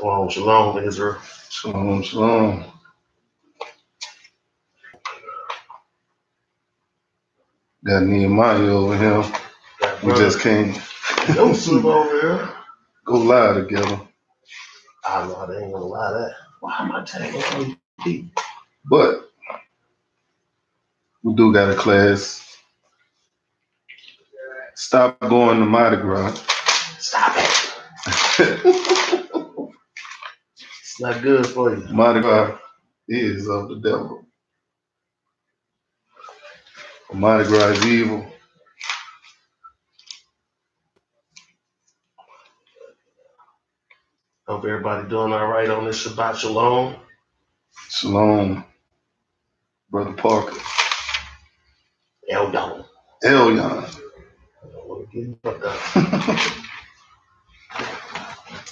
Shalom, shalom, Israel. Shalom, shalom. Got Nehemiah over here. We just can't Joseph over here. go lie together. I know they ain't gonna lie that. Why am I tagging all these people? But we do got a class. Stop going to Mardi Gras. Stop it. It's not good for you. Mardi Gras is of the devil. Mardi Gras is evil. Hope everybody doing all right on this Shabbat Shalom. Shalom, Brother Parker. Eldon. Elyon. I don't want to get up there.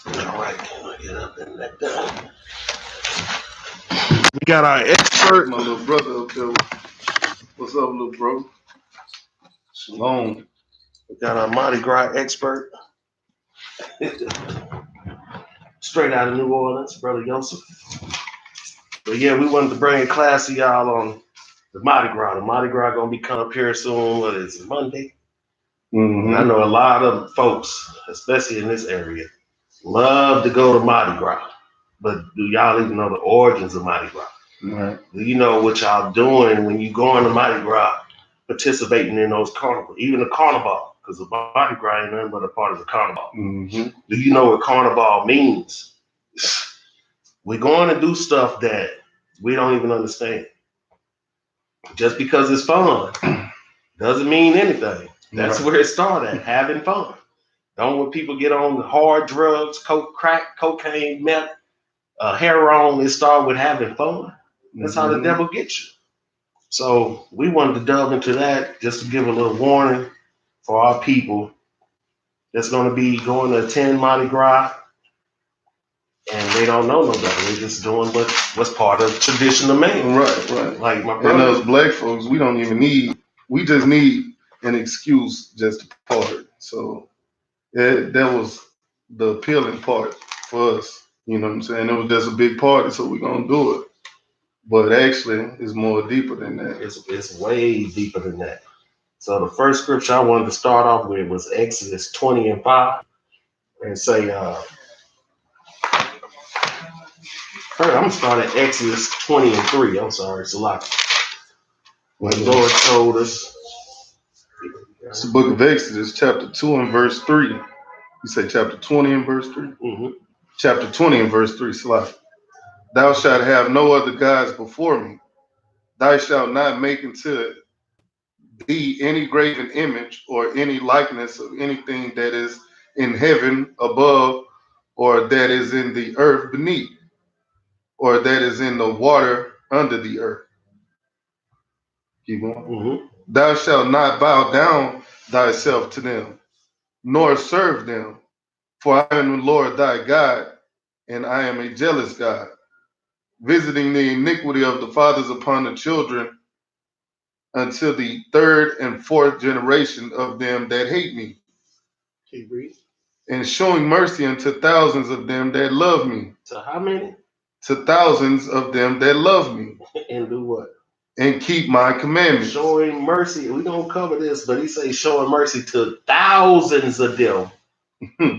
All right, can I get up and let down? We got our expert. My little brother up there. What's up, little bro? Shalom. We got our Mardi Gras expert. Straight out of New Orleans, Brother Joseph. But yeah, we wanted to bring a class to y'all on the Mardi Gras. The Mardi Gras gonna be coming up here soon. What is it, Monday? Mm-hmm. And I know a lot of folks, especially in this area, love to go to Mardi Gras. But do y'all even know the origins of Mardi Gras? Right. Do you know what y'all doing when you go on the Mardi Gras, participating in those carnivals, even the carnival? Because the Mardi Gras ain't nothing but a part of the carnival. Mm-hmm. Do you know what carnival means? We're going to do stuff that we don't even understand. Just because it's fun doesn't mean anything. That's where it started, having fun. Don't when people get on hard drugs, coke, crack, cocaine, meth, heroin, it started with having fun. That's how the devil gets you. So we wanted to delve into that just to give a little warning for our people that's going to be going to attend Mardi Gras, and they don't know no better. They're just doing what's part of tradition of man. Right. Like my brother. And those black folks, we just need an excuse just to party. So that was the appealing part for us. You know what I'm saying? It was just a big party, so we're going to do it. But actually, it's more deeper than that. It's way deeper than that. So the first scripture I wanted to start off with was Exodus 20:5, and say, I'm going to start at Exodus 20:3. I'm sorry, it's a lot. When the Lord told us. It's the book of Exodus, chapter 2 and verse 3. You say chapter 20 and verse 3? Mm-hmm. Chapter 20 and verse 3, Salah. Thou shalt have no other gods before me. Thou shalt not make unto thee any graven image or any likeness of anything that is in heaven above, or that is in the earth beneath, or that is in the water under the earth. Keep going. Mm-hmm. Thou shalt not bow down thyself to them, nor serve them, for I am the Lord thy God, and I am a jealous God, visiting the iniquity of the fathers upon the children until the third and fourth generation of them that hate me, and showing mercy unto thousands of them that love me. So how many? To thousands of them that love me. And do what? And keep my commandments. Showing mercy. We don't cover this, but he says showing mercy to thousands of them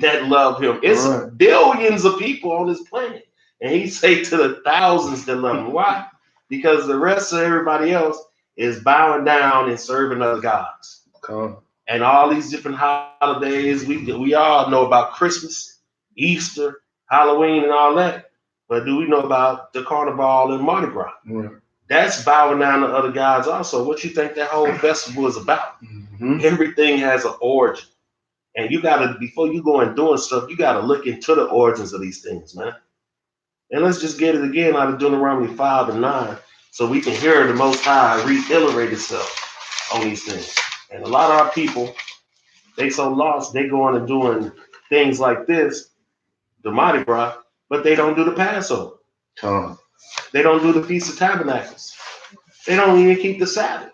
that love him. It's billions of people on this planet. And he say to the thousands that love him. Why? Because the rest of everybody else is bowing down and serving other gods. And all these different holidays, we all know about Christmas, Easter, Halloween, and all that. But do we know about the Carnival and Mardi Gras? Right. That's bowing down to other gods also. What you think that whole festival is about? Mm-hmm. Everything has an origin. And you gotta, before you go and doing stuff, you gotta look into the origins of these things, man. And let's just get it again out of Deuteronomy 5 and 9, so we can hear the Most High reiterate itself on these things. And a lot of our people, they so lost, they going and doing things like this, the Mardi Gras, but they don't do the Passover. They don't do the Feast of Tabernacles. They don't even keep the Sabbath.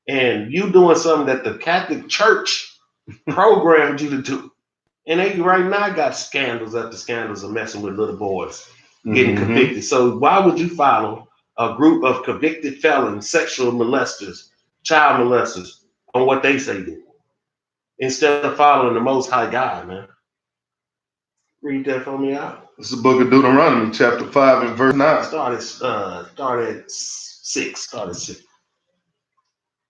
And you doing something that the Catholic Church programmed you to do. And they right now got scandals after scandals of messing with little boys, getting convicted. So why would you follow a group of convicted felons, sexual molesters, child molesters on what they say do, instead of following the Most High God, man? Read that for me out. It's the book of Deuteronomy, chapter 5 and verse 9. Start at 6. Start at 6.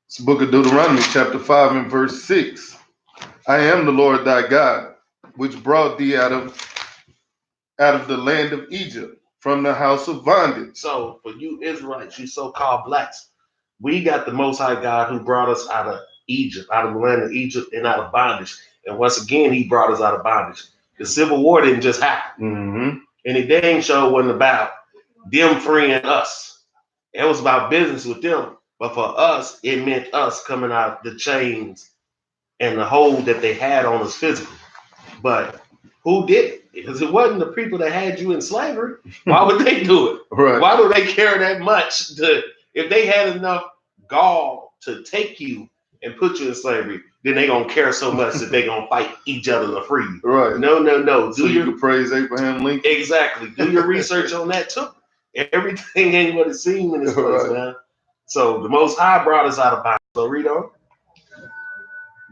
It's the book of Deuteronomy, chapter 5 and verse 6. I am the Lord thy God, which brought thee out of the land of Egypt, from the house of bondage. So for you Israelites, you so-called blacks, we got the Most High God who brought us out of Egypt, out of the land of Egypt, and out of bondage. And once again, he brought us out of bondage. The Civil War didn't just happen. And it dang sure wasn't about them freeing us. It was about business with them. But for us, it meant us coming out the chains and the hold that they had on us physically. But who did it? Because it wasn't the people that had you in slavery. Why would they do it? Right. Why do they care that much? If they had enough gall to take you and put you in slavery, then they gonna care so much that they gonna fight each other to free you. Right. No. So you can praise Abraham Lincoln. Exactly. Do your research on that too. Everything ain't what it seems in this place, Right. man. So the Most High brought us out of bondage. So read on.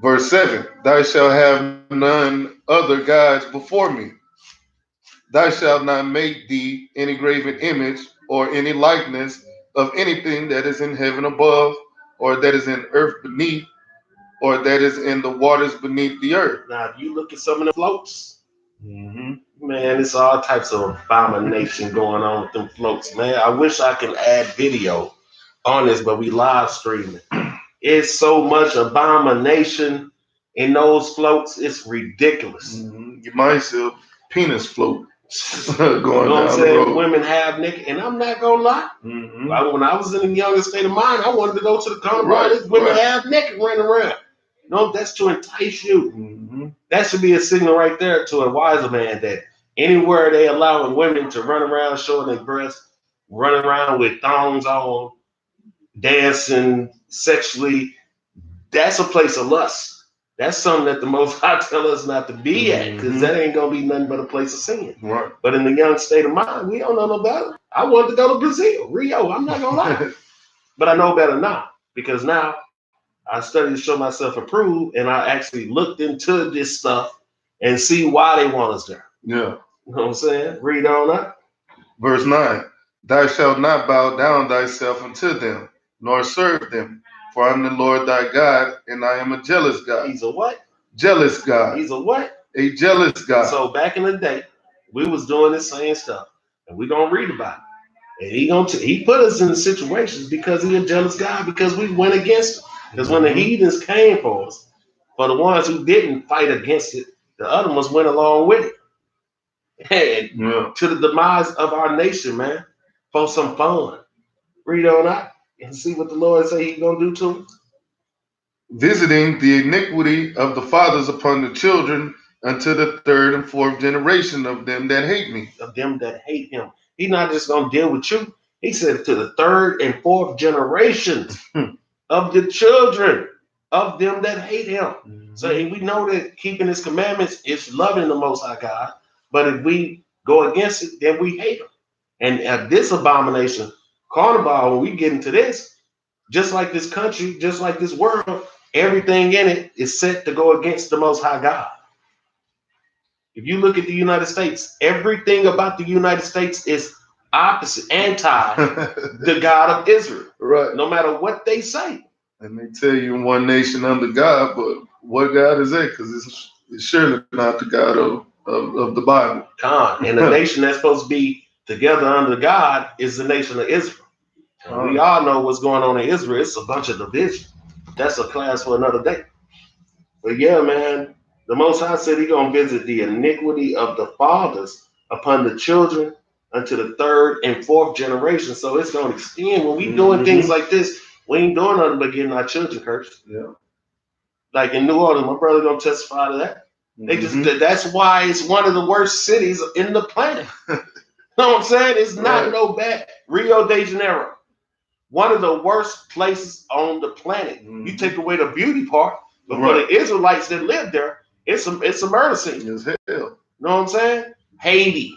Verse 7. Thou shalt have none other gods before me. Thou shalt not make thee any graven image or any likeness of anything that is in heaven above, or that is in earth beneath, or that is in the waters beneath the earth. Now, if you look at some of the floats, man, it's all types of abomination going on with them floats, man. I wish I could add video on this, but we live streaming. It's so much abomination in those floats. It's ridiculous. You might see a penis float going you know what I'm down saying? the road. Women have naked, and I'm not gonna lie. When I was in a younger state of mind, I wanted to go to the carnival. Right, Women right. have naked running around. No, that's to entice you. That should be a signal right there to a wiser man that anywhere they allowing women to run around showing their breasts, running around with thongs on, dancing sexually, that's a place of lust. That's something that the Most High tell us not to be at, because that ain't gonna be nothing but a place of sin. Right. But in the young state of mind, we don't know no better. I wanted to go to Brazil, Rio. I'm not gonna lie, but I know better now, because now I studied to show myself approved, and I actually looked into this stuff and see why they want us there. Yeah. You know what I'm saying? Read on up. Verse 9. Thou shalt not bow down thyself unto them, nor serve them. For I am the Lord thy God, and I am a jealous God. He's a what? Jealous God. He's a what? A jealous God. So back in the day, we was doing this same stuff, and we gonna read about it. And he put us in the situations because he's a jealous God, because we went against him. Because when the heathens came for us, for the ones who didn't fight against it, the other ones went along with it. And to the demise of our nation, man, for some fun. Read on out and see what the Lord say he's gonna do to us. Visiting the iniquity of the fathers upon the children unto the third and fourth generation of them that hate me. Of them that hate him. He's not just gonna deal with you. He said to the third and fourth generations of the children of them that hate him. So we know that keeping his commandments is loving the Most High God. But if we go against it, then we hate him. And at this abomination, carnival, when we get into this, just like this country, just like this world, everything in it is set to go against the Most High God. If you look at the United States, everything about the United States is opposite, anti the God of Israel. Right. No matter what they say. And they tell you one nation under God, but what God is that? Because it's surely not the God of the Bible. And the nation that's supposed to be together under God is the nation of Israel. And we all know what's going on in Israel. It's a bunch of division. That's a class for another day. But yeah, man, the Most High said he's going to visit the iniquity of the fathers upon the children unto the third and fourth generation. So it's going to extend. When we doing things like this, we ain't doing nothing but getting our children cursed. Yeah. Like in New Orleans, my brother going to testify to that. They that's why it's one of the worst cities in the planet. You know what I'm saying? It's not no bad. Rio de Janeiro, one of the worst places on the planet. You take away the beauty part, but for the Israelites that live there, It's a murder scene. As hell. You know what I'm saying? Haiti,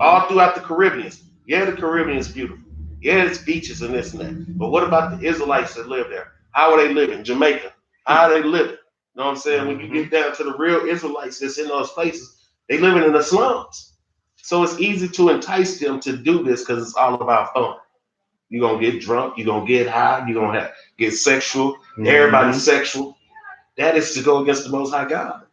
all throughout the Caribbean. Yeah, the Caribbean is beautiful. Yeah, it's beaches and this and that. But what about the Israelites that live there? How are they living? Jamaica. How are they living? You know what I'm saying? When you get down to the real Israelites that's in those places, they living in the slums. So it's easy to entice them to do this because it's all about fun. You're gonna get drunk, you're gonna get high, you're gonna get sexual, everybody's sexual. That is to go against the most high God.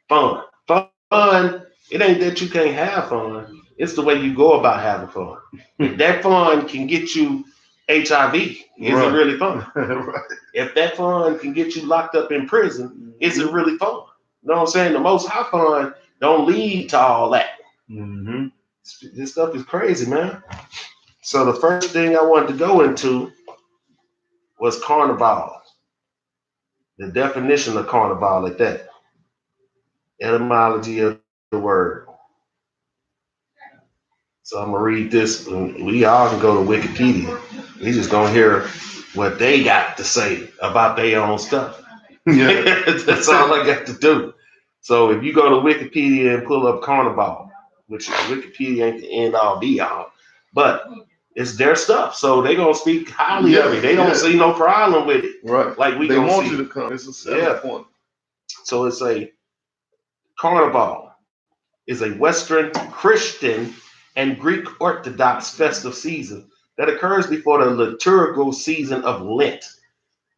Fun. Fun, it ain't that you can't have fun. It's the way you go about having fun. If that fun can get you HIV, is it really fun? Right. If that fun can get you locked up in prison, is it really fun? You know what I'm saying? The most high fun don't lead to all that. This stuff is crazy, man. So the first thing I wanted to go into was carnival. The definition of carnival at that. Etymology of the word. So I'm gonna read this. We all can go to Wikipedia. We just gonna hear what they got to say about their own stuff. Yeah. That's all I got to do. So if you go to Wikipedia and pull up carnival, which Wikipedia ain't the end all be all, but it's their stuff. So they gonna speak highly of it. They don't see no problem with it. Right. Like we they gonna want see. you to come. It's a selling point. So it's a carnival is a Western Christian and Greek Orthodox festive season that occurs before the liturgical season of Lent.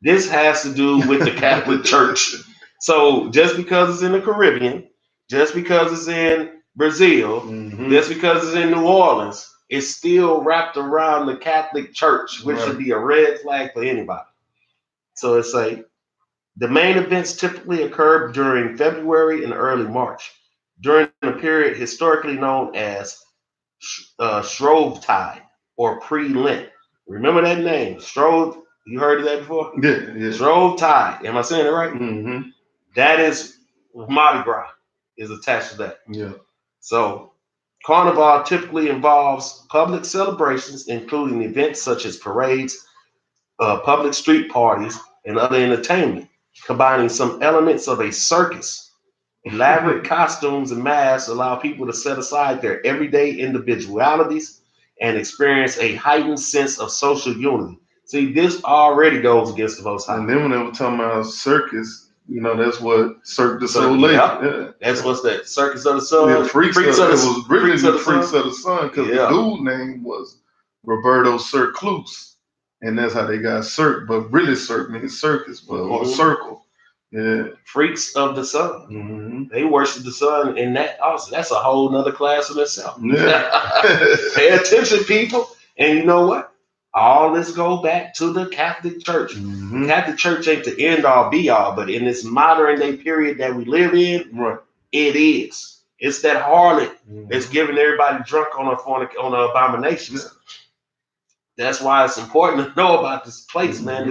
This has to do with the Catholic Church. So just because it's in the Caribbean, just because it's in Brazil, just because it's in New Orleans, it's still wrapped around the Catholic Church, which should be a red flag for anybody. So it's the main events typically occur during February and early March, during a period historically known as Shrovetide or pre-Lent. Remember that name, Shrove? You heard of that before? Yeah. Shrovetide. Am I saying it right? That is Mardi Gras is attached to that. Yeah. So Carnival typically involves public celebrations, including events such as parades, public street parties, and other entertainment, combining some elements of a circus. Elaborate costumes and masks allow people to set aside their everyday individualities and experience a heightened sense of social unity. See, this already goes against the Most High. And then when they were talking about circus, that's what Cirque du Soleil. Yeah. That's what's that, Circus of the Sun? Yeah, Freaks of the Sun. It was originally Freaks of the Sun because the dude name was Roberto Circlus. And that's how they got Cirque. But really Cirque means circus, or circle. Yeah. Freaks of the Sun. They worship the sun in that also. That's a whole nother class in itself. Yeah. Pay attention, people. And you know what? All this go back to the Catholic Church. The Catholic Church ain't the end all be all, but in this modern day period that we live in, it is. It's that harlot that's giving everybody drunk on a abominations. That's why it's important to know about this place, man.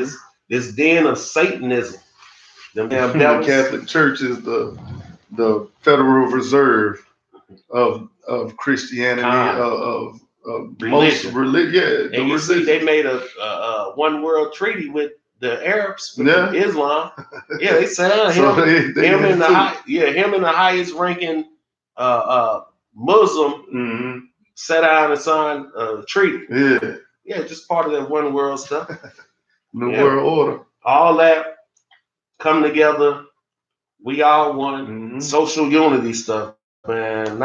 This den of Satanism. The Catholic Church is the Federal Reserve of Christianity, of most religion. And you see, they made a one world treaty with the Arabs, with Islam. Yeah, they said him and the highest ranking Muslim sat down and signed a treaty. Yeah, just part of that one world stuff. New world order. All that come together. We all want social unity stuff, man.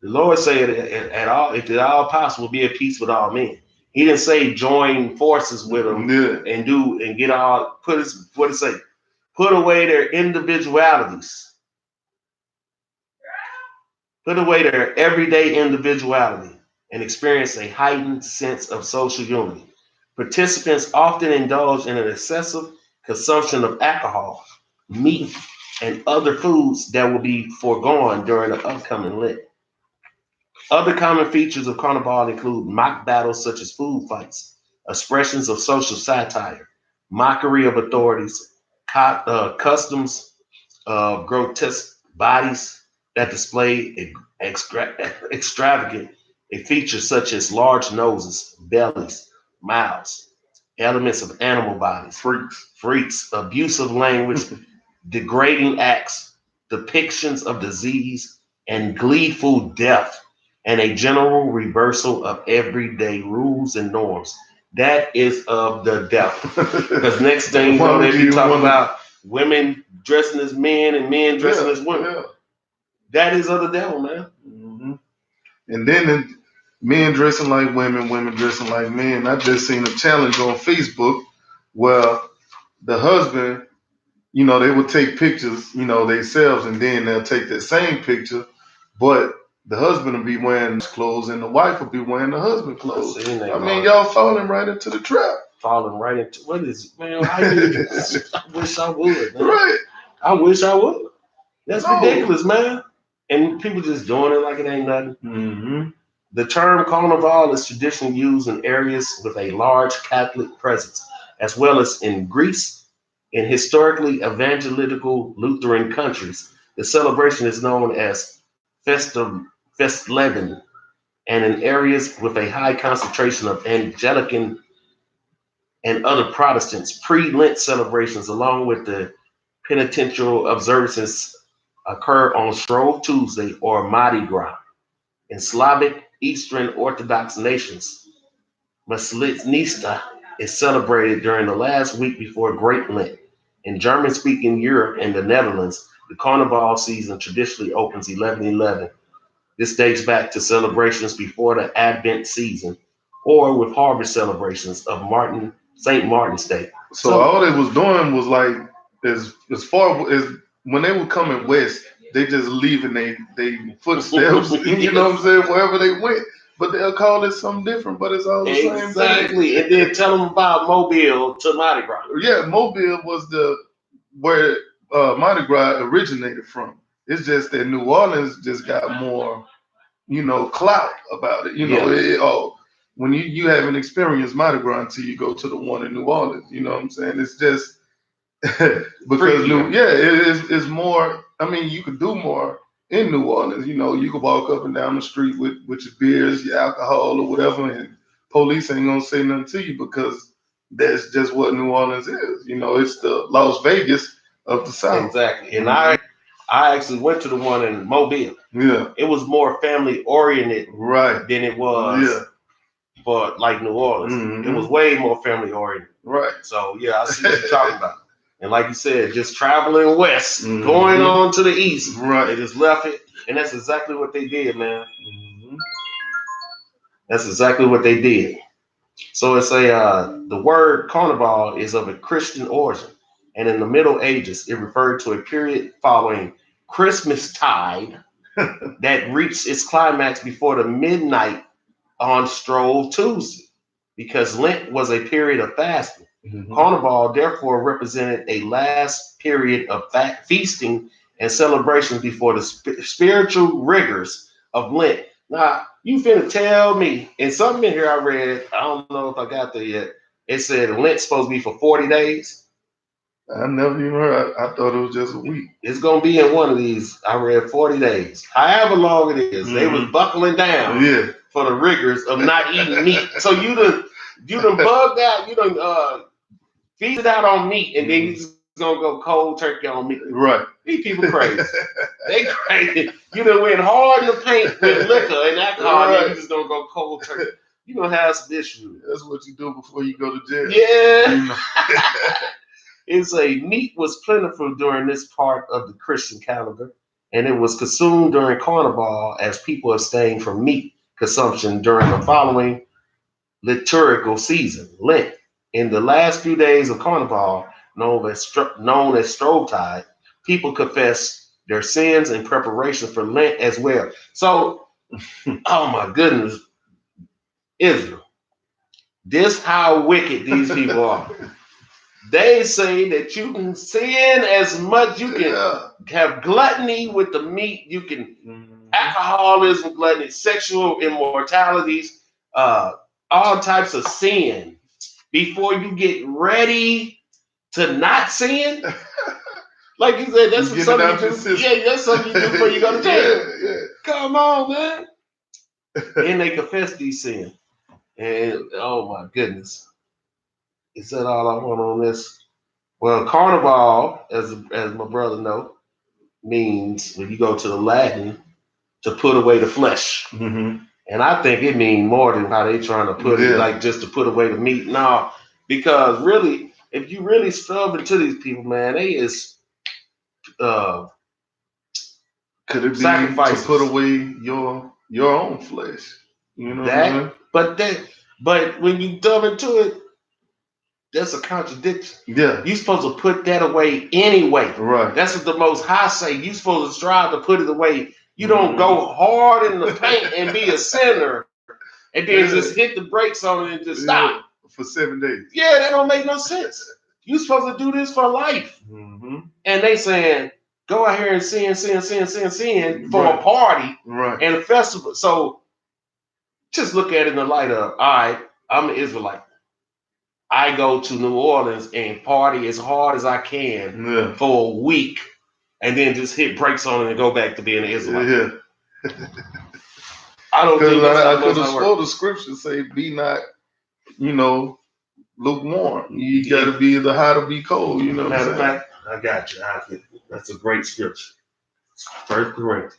The Lord said at all, if at all possible, be at peace with all men. He didn't say join forces with them and get all what did it say? Put away their individualities. Put away their everyday individuality and experience a heightened sense of social unity. Participants often indulge in an excessive consumption of alcohol, meat, and other foods that will be foregone during the upcoming Lent. Other common features of Carnival include mock battles such as food fights, expressions of social satire, mockery of authorities, customs of grotesque bodies that display extravagant features such as large noses, bellies, mouths, elements of animal bodies, freaks, abusive language, degrading acts, depictions of disease and gleeful death, and a general reversal of everyday rules and norms. That is of the devil. Because next thing you know, they be talking about women dressing as men and men dressing as women. Yeah. That is of the devil, man. Mm-hmm. And then men dressing like women, women dressing like men. I just seen a challenge on Facebook where the husband, they would take pictures, themselves, and then they'll take that same picture, but the husband will be wearing clothes and the wife will be wearing the husband clothes. I mean, y'all falling right into the trap. Falling right into what is it, man? I wish I would, man. Right. I wish I would. That's ridiculous, man. And people just doing it like it ain't nothing. Mm-hmm. The term carnival is traditionally used in areas with a large Catholic presence, as well as in Greece. In historically evangelical Lutheran countries, the celebration is known as Festleben, and in areas with a high concentration of Anglican and other Protestants, pre-Lent celebrations, along with the penitential observances, occur on Shrove Tuesday or Mardi Gras. In Slavic Eastern Orthodox nations, Maslenista is celebrated during the last week before Great Lent. In German-speaking Europe and the Netherlands, the Carnival season traditionally opens 11/11. This dates back to celebrations before the Advent season, or with harvest celebrations of St. Martin's Day. So all they was doing was like, as far as when they were coming west, they just leaving they footsteps, you know what I'm saying, wherever they went. But they'll call it something different, but it's all the same thing. Exactly. And then tell them about Mobile to Mardi Gras. Yeah, Mobile was where Mardi Gras originated from. It's just that New Orleans just got more, clout about it. When you haven't experienced Mardi Gras until you go to the one in New Orleans, you know what I'm saying? It's just because it's more. I mean, you could do more in New Orleans. You could walk up and down the street with your beers, your alcohol, or whatever, and police ain't gonna say nothing to you because that's just what New Orleans is. It's the Las Vegas of the South. Exactly. And I actually went to the one in Mobile. Yeah. It was more family oriented, right, than it was for like New Orleans. Mm-hmm. It was way more family oriented. Right. So yeah, I see what you're talking about. And like you said, just traveling west, going on to the east. Right. They just left it. And that's exactly what they did, man. Mm-hmm. That's exactly what they did. So it's the word carnival is of a Christian origin. And in the Middle Ages, it referred to a period following Christmastide that reached its climax before the midnight on Shrove Tuesday, because Lent was a period of fasting. Mm-hmm. Carnival therefore represented a last period of feasting and celebration before the spiritual rigors of Lent. Now, you finna tell me, and something in here I read, I don't know if I got there yet, it said Lent's supposed to be for 40 days. I never even heard. I thought it was just a week. It's going to be in one of these. I read 40 days. However long it is, they was buckling down for the rigors of not eating meat. So you done bugged out, you done feed it out on meat, and then you just gonna go cold turkey on meat. Right. These people crazy. They crazy. You done went hard in the paint with liquor and alcohol, and then you just gonna go cold turkey. You gonna have some issues. That's what you do before you go to jail. Yeah. It's meat was plentiful during this part of the Christian calendar, and it was consumed during Carnival as people abstained from meat consumption during the following liturgical season, Lent. In the last few days of Carnival, known as Strovetide, people confess their sins in preparation for Lent as well. So, oh my goodness, Israel, this how wicked these people are. They say that you can sin as much, you can have gluttony with the meat, you can alcoholism, gluttony, sexual immortalities, all types of sin before you get ready to not sin. Like you said, that's something you do. Yeah, that's something you do before you go to jail. Yeah. Come on, man. And they confess these sins. And oh my goodness. Is that all I want on this? Well, Carnival, as my brother know, means, when you go to the Latin, to put away the flesh. Mm-hmm. And I think it means more than how they trying to put it, Yeah. like just to put away the meat. No, because really, if you really stuff into these people, man, they is Could it be to sacrifices. put away your own flesh? You know what I mean? But when you delve into it, that's a contradiction. Yeah. You're supposed to put that away anyway. Right. That's what the Most High say. You're supposed to strive to put it away. You don't go hard in the paint and be a sinner and then just hit the brakes on it and just stop. For 7 days. Yeah, that don't make no sense. You're supposed to do this for life. Mm-hmm. And they saying, go out here and sin for a party and a festival. So just look at it in the light of, all right, I'm an Israelite. I go to New Orleans and party as hard as I can for a week and then just hit brakes on it and go back to being an Israelite. Yeah. I don't think that's how I could have works. swore the scriptures say, be not, lukewarm. You got to be either hot or be cold. You know what I'm saying? Matter of fact, I got you. That's a great scripture. 1 Corinthians.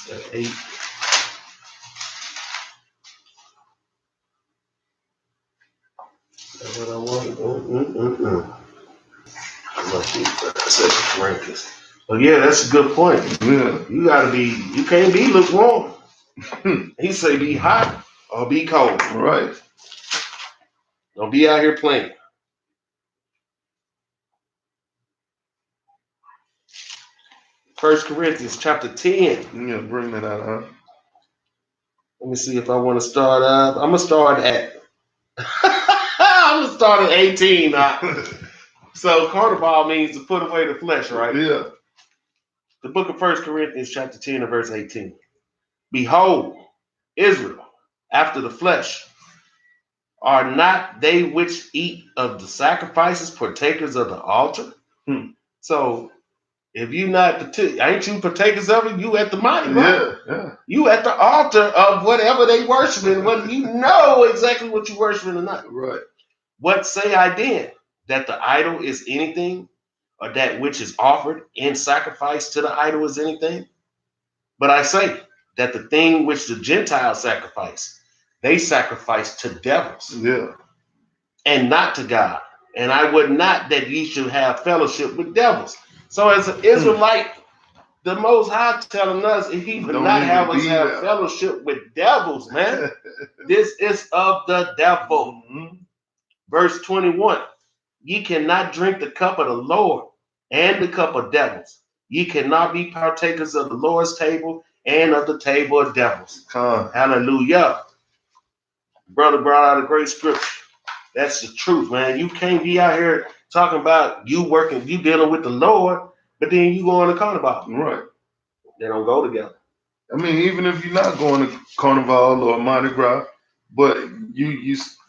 That's 8. That's what I wanted. But yeah, that's a good point. Yeah. You can't be lukewarm. He say be hot or be cold. Right. Don't be out here playing. First Corinthians chapter 10. Yeah, bring that out, huh? Let me see if I want to start up. I'm gonna start at 18 now. So carnival means to put away the flesh, right? Yeah. The book of 1 Corinthians chapter 10 and verse 18. Behold, Israel, after the flesh, are not they which eat of the sacrifices partakers of the altar? So if you not, ain't you partakers of it? You at the Mardi Gras. Yeah. You at the altar of whatever they worshiping, whether you know exactly what you worshiping or not. Right. What say I then? That the idol is anything, or that which is offered in sacrifice to the idol is anything? But I say that the thing which the Gentiles sacrifice, they sacrifice to devils. Yeah. And not to God. And I would not that ye should have fellowship with devils. So as an Israelite, the Most High telling us if he would not have us have fellowship with devils, man. This is of the devil. Verse 21. Ye cannot drink the cup of the Lord and the cup of devils. Ye cannot be partakers of the Lord's table and of the table of devils. Hallelujah. Brother brought out a great scripture. That's the truth, man. You can't be out here talking about you working, you dealing with the Lord, but then you go on the carnival. Right. They don't go together. I mean, even if you're not going to carnival or Mardi Gras, but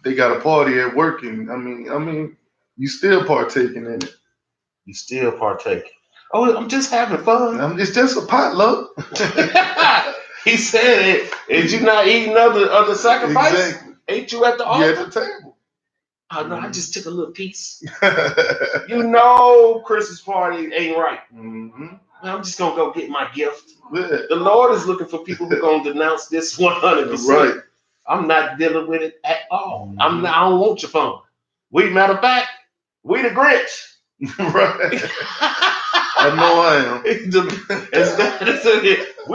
they got a party at work, and I mean, you still partaking in it. You still partaking. Oh, I'm just having fun. It's just a potluck. He said it. Is you not eating other sacrifice? Exactly. Ain't you at the altar? You at the table. Oh no, I just took a little piece. You know, Christmas party ain't right. I'm just gonna go get my gift. Yeah. The Lord is looking for people who gonna denounce this 100%. Right. I'm not dealing with it at all. I don't want your phone. Matter of fact, we the Grinch. Right. I know I am. We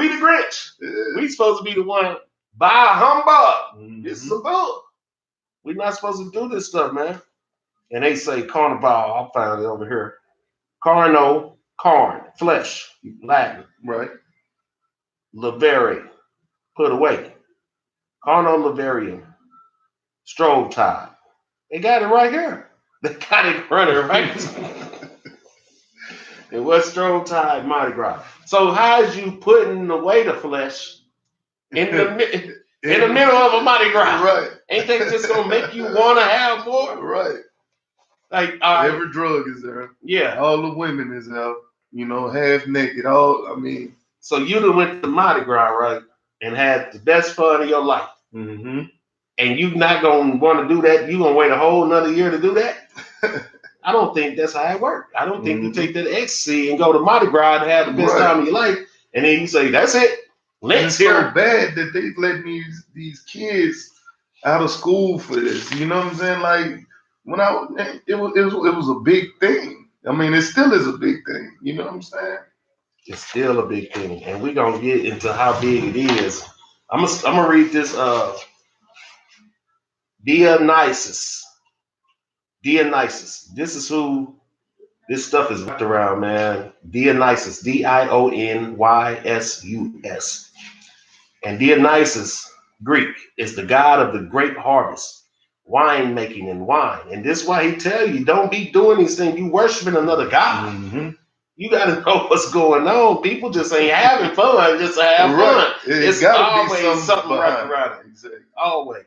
the Grinch. Yeah. We supposed to be the one buy a humbug. This is a book. We're not supposed to do this stuff, man. And they say carnival. I found it over here. Carno, flesh, Latin. Right. Lavere, put away. Carno laverium, strove tide. They got it right here. They got it running right. And what's strove tide, Mardi Gras? So how's you putting away the flesh in the middle of a Mardi Gras? Right. Ain't they just gonna make you want to have more? Right. Like every drug is there. Yeah. All the women is out. Half naked. So you done went to Mardi Gras, right? And had the best fun of your life. And you not gonna want to do that? You gonna wait a whole another year to do that? I don't think that's how it works. I don't think you take that ecstasy and go to Mardi Gras and have the best time of your life, and then you say, that's it. Let's hear. It's so bad that they let these kids out of school for this. You know what I'm saying? Like when it was a big thing. I mean, it still is a big thing. You know what I'm saying? It's still a big thing, and we're gonna get into how big it is. I'm gonna read this. Dionysus. Dionysus. This is who this stuff is wrapped around, man. Dionysus. Dionys. And Dionysus, Greek, is the god of the grape harvest, wine making and wine. And this is why he tell you, don't be doing these things. You worshiping another god. Mm-hmm. You got to know what's going on. People just ain't having fun just to have fun. It's always something wrapped around it. Exactly. Always.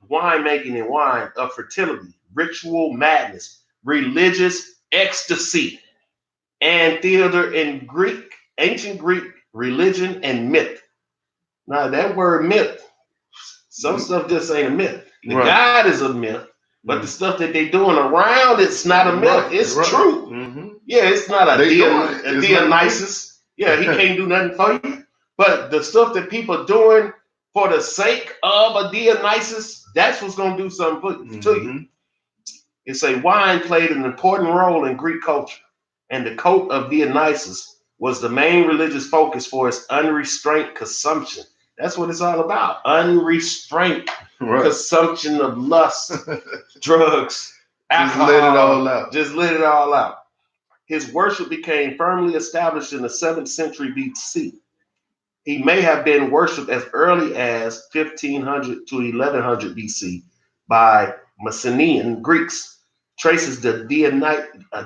Wine making and wine of fertility, ritual madness, religious ecstasy, and theater in Greek, ancient Greek, religion and myth. Now that word myth, some stuff just ain't a myth. The God is a myth, but the stuff that they doing around it's not a myth. It's true. Mm-hmm. Yeah, it's not a Dionysus. Yeah, he can't do nothing for you. But the stuff that people doing for the sake of a Dionysus, that's what's gonna do something to you. It's a wine played an important role in Greek culture, and the cult of Dionysus was the main religious focus for its unrestrained consumption. That's what it's all about. Unrestrained consumption of lust, drugs, alcohol. Just let it all out. Just let it all out. His worship became firmly established in the 7th century BC. He may have been worshipped as early as 1500 to 1100 BC by Mycenaean Greeks. Traces the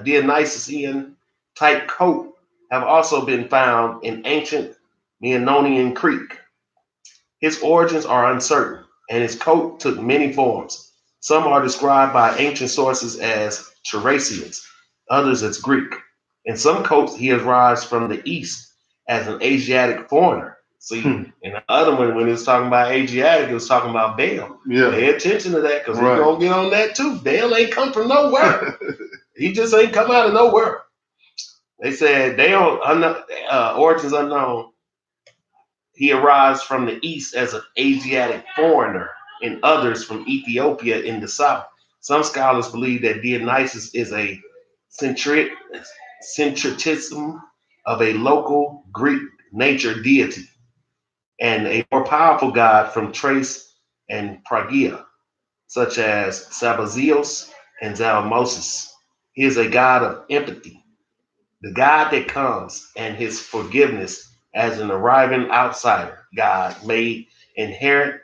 Dionysian type cult have also been found in ancient Minoan Crete. His origins are uncertain, and his cult took many forms. Some are described by ancient sources as Thracians, others as Greek. In some cults, he arrives from the east as an Asiatic foreigner. See, in the other one, when it was talking about Asiatic, it was talking about Baal. Yeah. Pay attention to that, because we're going to get on that too. Baal ain't come from nowhere. He just ain't come out of nowhere. They said they don't, origins unknown. He arrives from the east as an Asiatic foreigner, and others from Ethiopia in the south. Some scholars believe that Dionysus is a syncretism of a local Greek nature deity and a more powerful god from Thrace and Phrygia, such as Sabazios and Zalmosis. He is a god of empathy, the God that comes, and his forgiveness as an arriving outsider God made inherent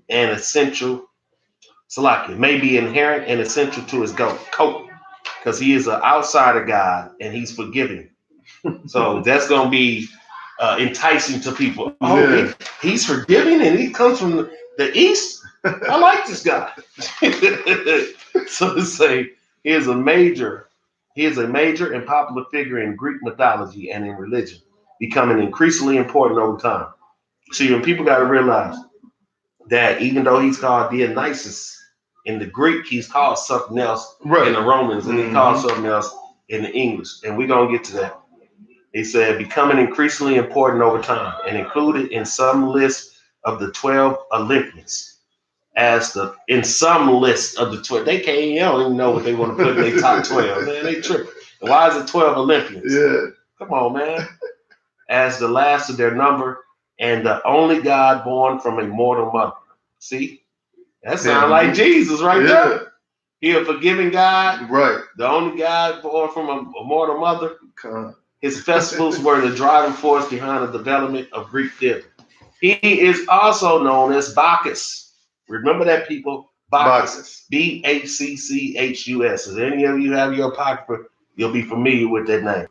and essential. Salaki may be inherent and essential to his coat because he is an outsider God and he's forgiving. So that's going to be enticing to people. Oh, he's forgiving and he comes from the east. I like this guy. So to say, he is a major and popular figure in Greek mythology and in religion, becoming increasingly important over time. See, when people got to realize that even though he's called Dionysus in the Greek, he's called something else in the Romans, and he called something else in the English. And we're going to get to that. He said, becoming increasingly important over time and included in some list of the 12 Olympians. In some list of the 12, they don't even know what they want to put in their top 12. Man, they tripping. Why is it 12 Olympians? Yeah. Come on, man. As the last of their number and the only God born from a mortal mother. See? That sounds like Jesus right there. He a forgiving God. Right. The only God born from a mortal mother. His festivals were the driving force behind the development of Greek theater. He is also known as Bacchus. Remember that, people? Bacchus. Bacchus. If any of you have your apocrypha, you'll be familiar with that name.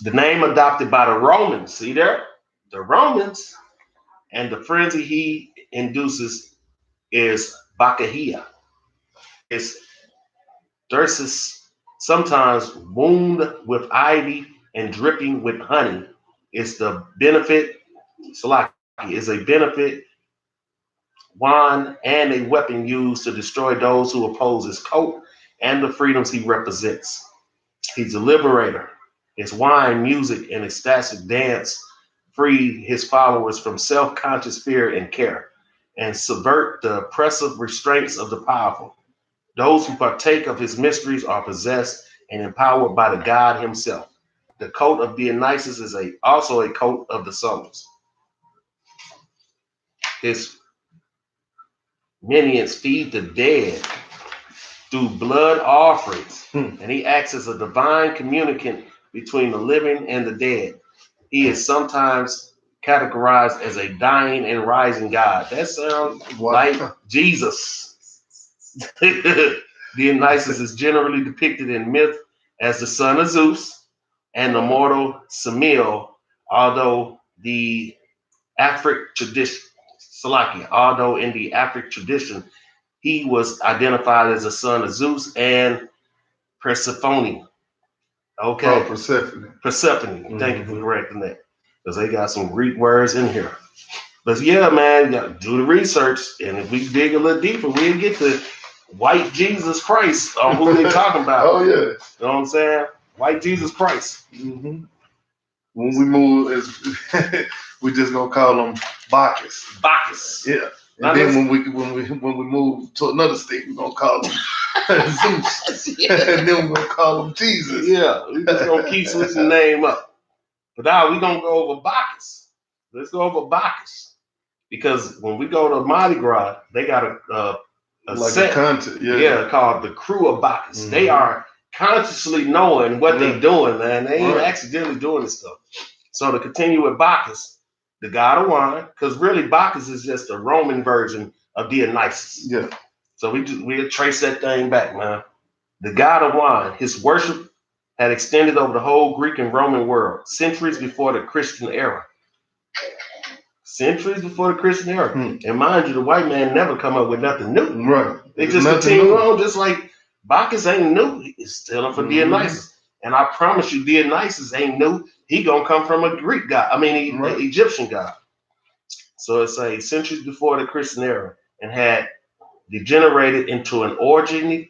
The name adopted by the Romans. See there? The Romans. And the frenzy he induces is Bacchia. It's thyrsus, sometimes wound with ivy and dripping with honey. It's the benefit, Salaki, is a benefit wand and a weapon used to destroy those who oppose his cult and the freedoms he represents. He's a liberator. His wine, music, and ecstatic dance free his followers from self-conscious fear and care, and subvert the oppressive restraints of the powerful. Those who partake of his mysteries are possessed and empowered by the God himself. The coat of Dionysus is also a coat of the summers. His minions feed the dead through blood offerings, and he acts as a divine communicant between the living and the dead. He is sometimes categorized as a dying and rising God. That sounds like Jesus. Dionysus is generally depicted in myth as the son of Zeus and the mortal Semele, although the Afric tradition, although in the Afric tradition, he was identified as the son of Zeus and Persephone. Okay. Oh, Persephone. Persephone. Thank you for correcting that. Because they got some Greek words in here. But yeah, man, you gotta do the research. And if we dig a little deeper, we'll get to white Jesus Christ on who they talking about. Oh, yeah. You know what I'm saying? White Jesus Christ. Mm-hmm. When we move, we just gonna call him Bacchus. Bacchus. Yeah. And then when we move to another state, we're gonna call him Zeus. Yeah. And then we're gonna call him Jesus. Yeah, we just gonna keep switching the name up. But now we're gonna go over Bacchus. Let's go over Bacchus. Because when we go to Mardi Gras, they got a like set, a content, called the Crew of Bacchus. They are consciously knowing what they're doing, man. They ain't accidentally doing this stuff. So to continue with Bacchus, the god of wine, because really Bacchus is just a Roman version of Dionysus. Yeah. So we'll trace that thing back, man. The god of wine, his worship had extended over the whole Greek and Roman world, centuries before the Christian era. Centuries before the Christian era. And mind you, the white man never come up with nothing new. Right. They just continue on, just like Bacchus ain't new. He's stealing from Dionysus. And I promise you, Dionysus ain't new. He gonna come from a Greek god. An Egyptian god. So it's a centuries before the Christian era, and had degenerated into an orgy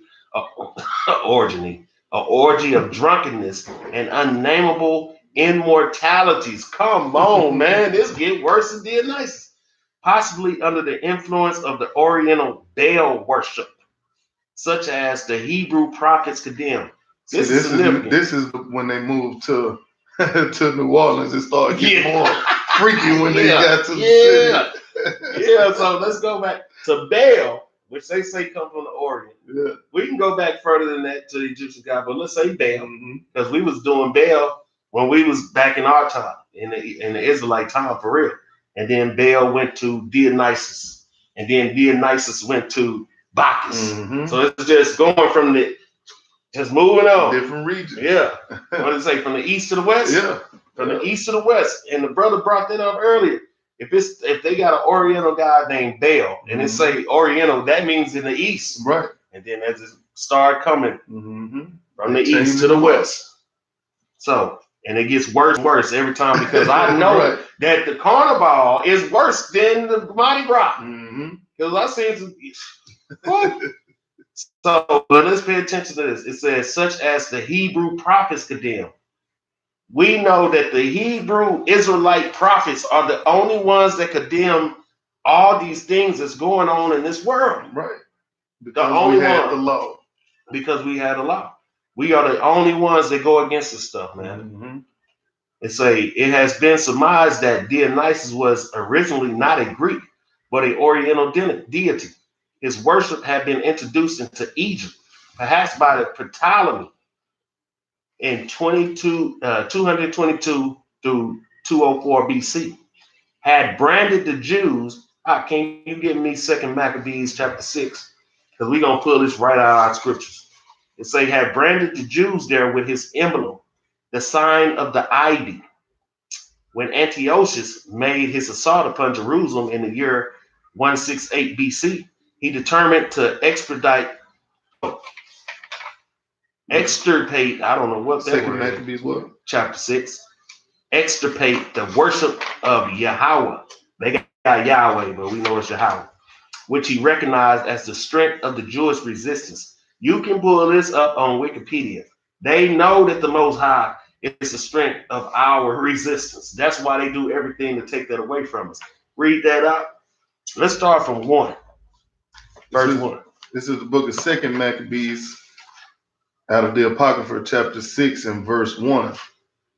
of drunkenness and unnameable immortalities. Come on, man. This get worse than Dionysus. Possibly under the influence of the Oriental Baal worship, such as the Hebrew prophets condemn. This is when they moved to New Orleans. It started getting more freaky when they got to the city. So let's go back to Baal, which they say come from the Orient. Yeah. We can go back further than that to the Egyptian god, but let's say Baal, because we was doing Baal when we was back in our time, in the Israelite time for real. And then Baal went to Dionysus, and then Dionysus went to Bacchus. So it's just going from just moving on. Different regions. Yeah. What did it say? From the east to the west? Yeah. From the east to the west. And the brother brought that up earlier. If they got an Oriental god named Baal, and it say Oriental, that means in the east. Right. And then as it started coming from the east to the west. So, and it gets worse and worse every time, because I know that the carnival is worse than the Mardi Gras. Because I seen some. So let's pay attention to this. It says, such as the Hebrew prophets condemn. We know that the Hebrew Israelite prophets are the only ones that condemn all these things that's going on in this world. Right. Because the only we had the law. Because we had the law. We are the only ones that go against this stuff, man. It say it has been surmised that Dionysus was originally not a Greek, but an Oriental deity. His worship had been introduced into Egypt, perhaps by the Ptolemy in 222 through 204 BC. Had branded the Jews. Can you give me 2 Maccabees chapter 6? Because we're going to pull this right out of our scriptures. It say, had branded the Jews there with his emblem, the sign of the ivy. When Antiochus made his assault upon Jerusalem in the year 168 BC, he determined to extirpate, I don't know what that word Maccabees what? Chapter 6, extirpate the worship of Yahweh. They got Yahweh, but we know it's Yahweh, which he recognized as the strength of the Jewish resistance. You can pull this up on Wikipedia. They know that the Most High is the strength of our resistance. That's why they do everything to take that away from us. Read that up. Let's start from 1. Verse 1. This is the book of 2nd Maccabees out of the Apocrypha, chapter 6 and verse 1.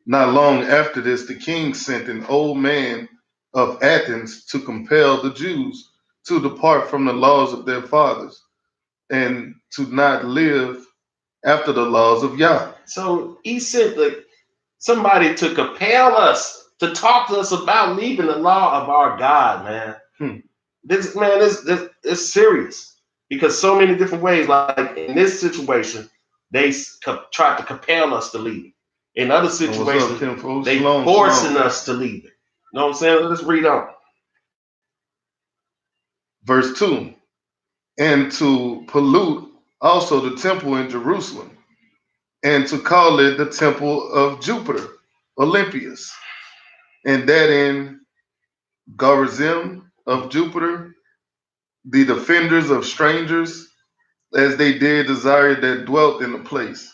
Not long after this, the king sent an old man of Athens to compel the Jews to depart from the laws of their fathers and to not live after the laws of Yah. So he sent somebody to compel us to talk to us about leaving the law of our God, man. This is serious because so many different ways. Like in this situation, they tried to compel us to leave. In other situations, they forcing us to leave it. You know what I'm saying? Let's read on. Verse 2. And to pollute also the temple in Jerusalem, and to call it the temple of Jupiter, Olympius, and that in Garizim of Jupiter, the defenders of strangers, as they did desire that dwelt in the place.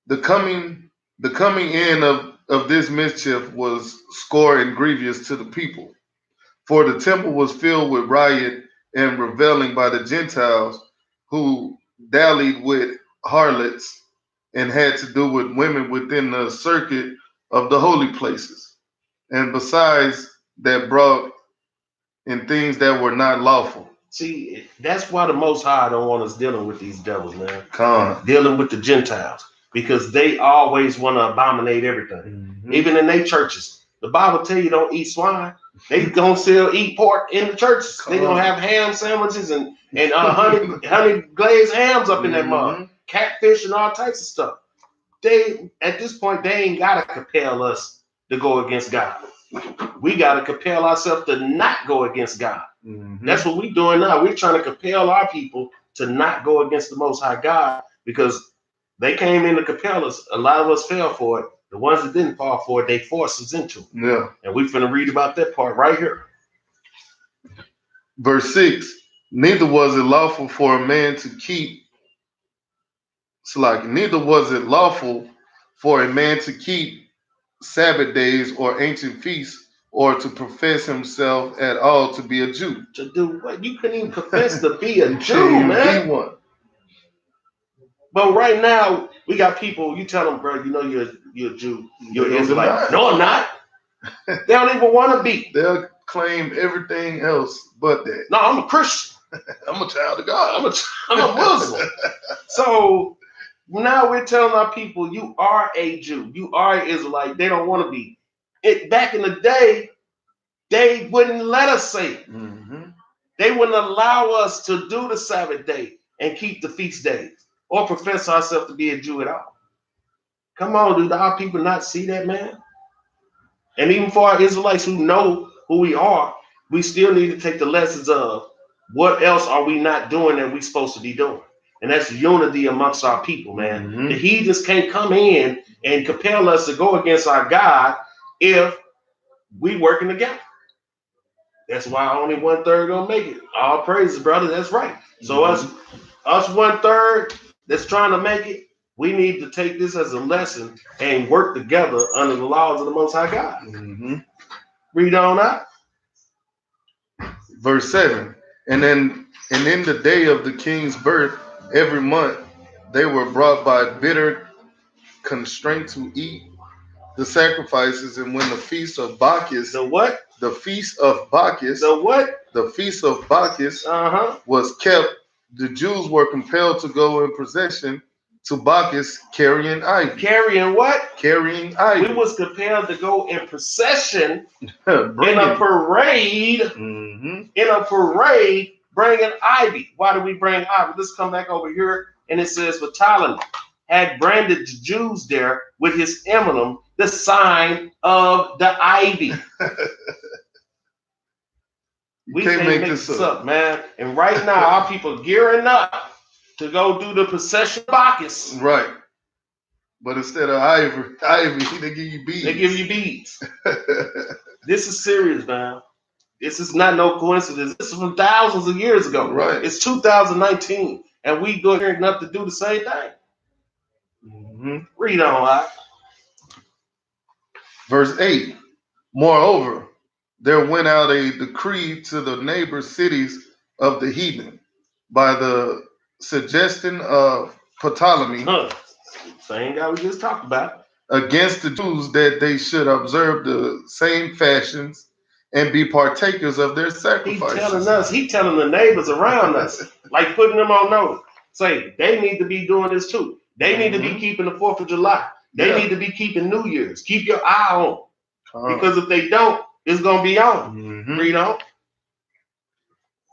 The coming in of this mischief was sore and grievous to the people, for the temple was filled with riot and reveling by the Gentiles who dallied with harlots and had to do with women within the circuit of the holy places, and besides that brought in things that were not lawful. See, that's why the Most High don't want us dealing with these devils, man. Con. Dealing with the Gentiles, because they always want to abominate everything, even in their churches. The Bible tell you don't eat swine. They gonna still eat pork in the churches. They gonna have ham sandwiches and honey glazed hams up in that mug, catfish and all types of stuff. They at this point they ain't gotta compel us to go against God. We gotta compel ourselves to not go against God. That's what we're doing now. We're trying to compel our people to not go against the Most High God because they came in to compel us. A lot of us fell for it. The ones that didn't fall for it, they forced us into it. Yeah. And we're finna read about that part right here. Verse 6. Neither was it lawful for a man to keep neither was it lawful for a man to keep Sabbath days or ancient feasts, or to profess himself at all to be a Jew. To do what? You couldn't even profess to be a Jew, man. Be one. But right now, we got people, you tell them, bro, you know you're a Jew. You're an Israelite. No, I'm not. They don't even want to be. They'll claim everything else but that. No, I'm a Christian. I'm a child of God. I'm a Muslim. So now we're telling our people, you are a Jew. You are an Israelite. They don't want to be. Back in the day, they wouldn't let us say it. They wouldn't allow us to do the Sabbath day and keep the feast days or profess ourselves to be a Jew at all. Come on, dude. Our people not see that, man? And even for our Israelites who know who we are, we still need to take the lessons of what else are we not doing that we're supposed to be doing. And that's unity amongst our people, man. The heathens can't come in and compel us to go against our God if we working together. That's why only 1/3 gonna make it. All praises, brother. That's right. So us 1/3 that's trying to make it, we need to take this as a lesson and work together under the laws of the Most High God. Read on out. Verse 7. And in the day of the king's birth, every month they were brought by bitter constraint to eat the sacrifices, and when the feast of Bacchus, the what? The feast of Bacchus, the what? The feast of Bacchus was kept, the Jews were compelled to go in procession to Bacchus carrying ivy. Carrying what? Carrying ivy. We was compelled to go in procession in a parade. In a parade, bringing ivy. Why do we bring ivy? Let's come back over here, and it says, "For Ptolemy had branded the Jews there with his emblem, the sign of the ivy." We can't make this up, man. And right now, our people gearing up to go do the procession Bacchus. Right. But instead of ivy, they give you beads. They give you beads. This is serious, man. This is not no coincidence. This is from thousands of years ago. Right. It's 2019, and we go here enough to do the same thing. Mm-hmm. Read on, right? Verse 8. Moreover, there went out a decree to the neighbor cities of the heathen by the suggestion of Ptolemy Same guy we just talked about. against the Jews that they should observe the same fashions and be partakers of their sacrifices. He telling the neighbors around us, like putting them on notice. Say, they need to be doing this too. They need to be keeping the 4th of July. They need to be keeping New Year's. Keep your eye on. Because if they don't, it's going to be on. Read on.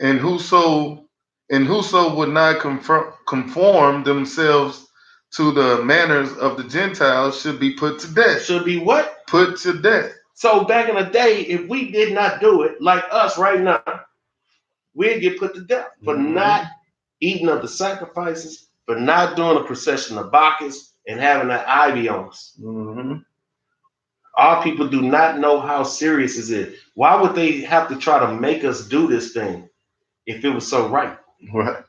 And whoso would not conform themselves to the manners of the Gentiles should be put to death. Should be what? Put to death. So back in the day, if we did not do it, like us right now, we'd get put to death for not eating of the sacrifices, for not doing a procession of Bacchus and having that ivy on us. Our people do not know how serious this is. Why would they have to try to make us do this thing if it was so right? Right.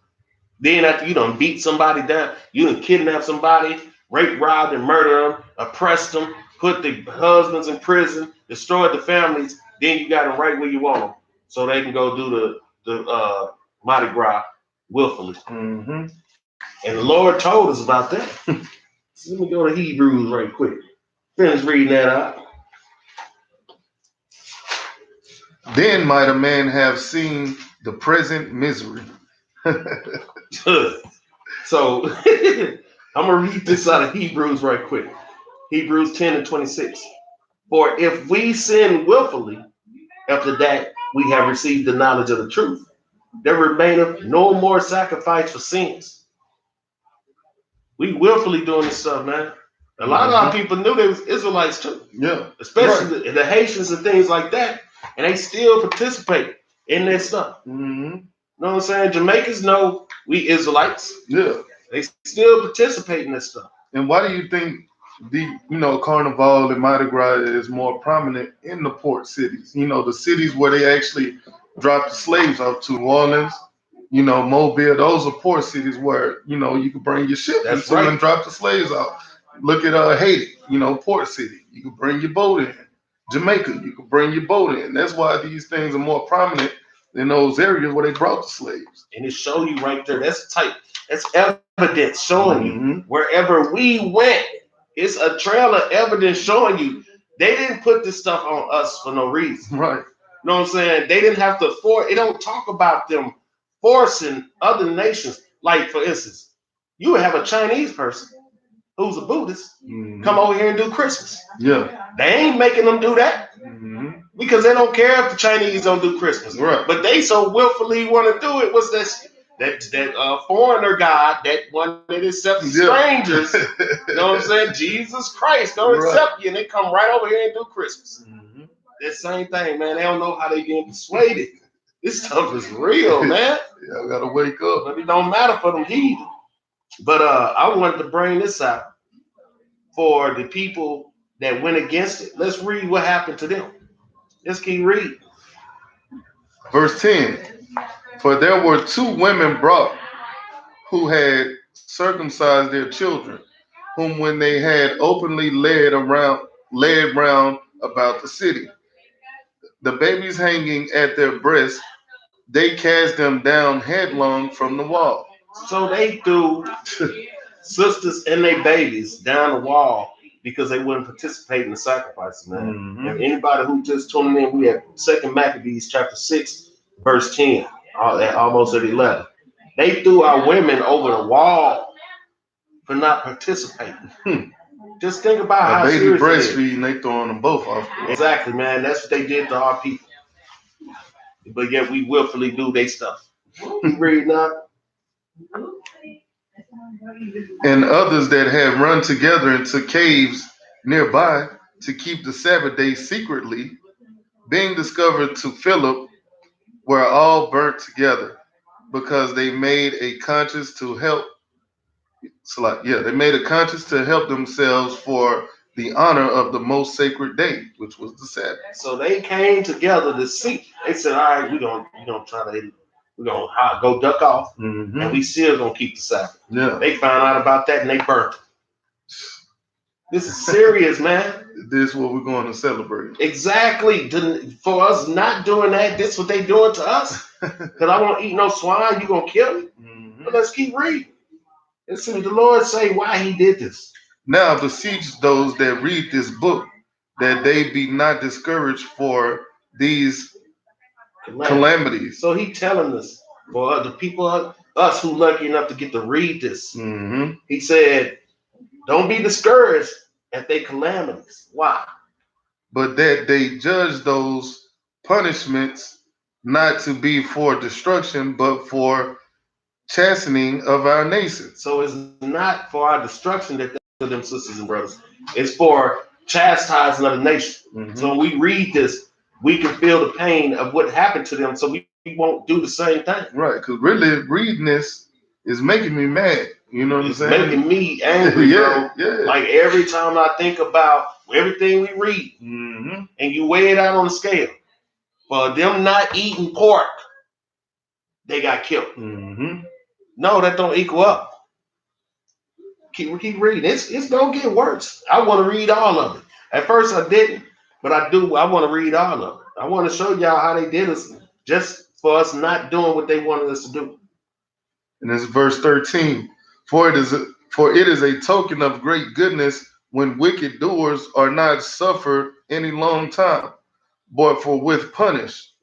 Then after you done beat somebody down, you done kidnap somebody, rape, robbed, and murder them, oppressed them, put the husbands in prison, destroyed the families, then you got them right where you want them so they can go do the Mardi Gras willfully. And the Lord told us about that. So let me go to Hebrews right quick. Finish reading that out. Then might a man have seen the present misery. So I'm going to read this out of Hebrews right quick. Hebrews 10:26. For if we sin willfully, after that we have received the knowledge of the truth, there remaineth no more sacrifice for sins. We willfully doing this stuff, man. A lot of our people knew they was Israelites too. Yeah. Especially the Haitians and things like that. And they still participate in that stuff. You know what I'm saying? Jamaicans know we Israelites. Yeah. They still participate in this stuff. And why do you think the Carnival and Mardi Gras is more prominent in the port cities? The cities where they actually drop the slaves off to New Orleans, Mobile. Those are port cities where you can bring your ship and drop the slaves off. Look at Haiti, port city. You can bring your boat in. Jamaica, you can bring your boat in. That's why these things are more prominent in those areas where they brought the slaves. And it show you right there. That's evidence showing you wherever we went. It's a trail of evidence showing you they didn't put this stuff on us for no reason. Right. You know what I'm saying? They didn't have to force. It don't talk about them forcing other nations. Like, for instance, you would have a Chinese person who's a Buddhist come over here and do Christmas. Yeah. They ain't making them do that because they don't care if the Chinese don't do Christmas. Right. But they so willfully want to do it. What's this? That foreigner God, that one that accepts strangers. You know what I'm saying? Jesus Christ don't accept you, and they come right over here and do Christmas. That same thing, man. They don't know how they getting persuaded. This stuff is real, man. Yeah, I gotta wake up. But it don't matter for them heathen. But I wanted to bring this out for the people that went against it. Let's read what happened to them. Let's keep reading. Verse 10. For there were 2 women brought who had circumcised their children, whom when they had openly led round about the city, the babies hanging at their breasts, they cast them down headlong from the wall. So they threw sisters and their babies down the wall because they wouldn't participate in the sacrifices, man. And anybody who just tuning in, we have 2 Maccabees chapter 6, verse 10, almost at 11. They threw our women over the wall for not participating. Just think about how baby breastfeeding, they throwing them both off. Exactly, man. That's what they did to our people. But yet we willfully do their stuff. Read now. And others that had run together into caves nearby to keep the Sabbath day secretly, being discovered to Philip, were all burnt together, because they made a conscience to help. They made a conscience to help themselves for the honor of the most sacred day, which was the Sabbath. So they came together to see. They said, "All right, we gonna try to go duck off, and we still gonna keep the Sabbath." Yeah. They found out about that and they burnt it. This is serious, man. This is what we're going to celebrate. Exactly. For us not doing that, this is what they doing to us. Because I won't eat no swine, you gonna kill me? But let's keep reading. And see the Lord say why he did this. Now beseech those that read this book that they be not discouraged for these calamities. So he telling us, for the people, us who lucky enough to get to read this, he said, don't be discouraged at their calamities. Why? But that they judge those punishments not to be for destruction, but for chastening of our nation. So it's not for our destruction that they them sisters and brothers. It's for chastising of the nation. So when we read this, we can feel the pain of what happened to them, so we won't do the same thing. Right, because really reading this is making me mad. You know what I'm saying? It's making me angry, bro. Yeah. Like every time I think about everything we read, and you weigh it out on the scale, for them not eating pork, they got killed. No, that don't equal up. Keep reading. It's gonna get worse. I want to read all of it. At first I didn't, but I do. I want to read all of it. I want to show y'all how they did us, just for us not doing what they wanted us to do. And this is verse 13. For it is a token of great goodness when wicked doers are not suffered any long time, but forthwith punished.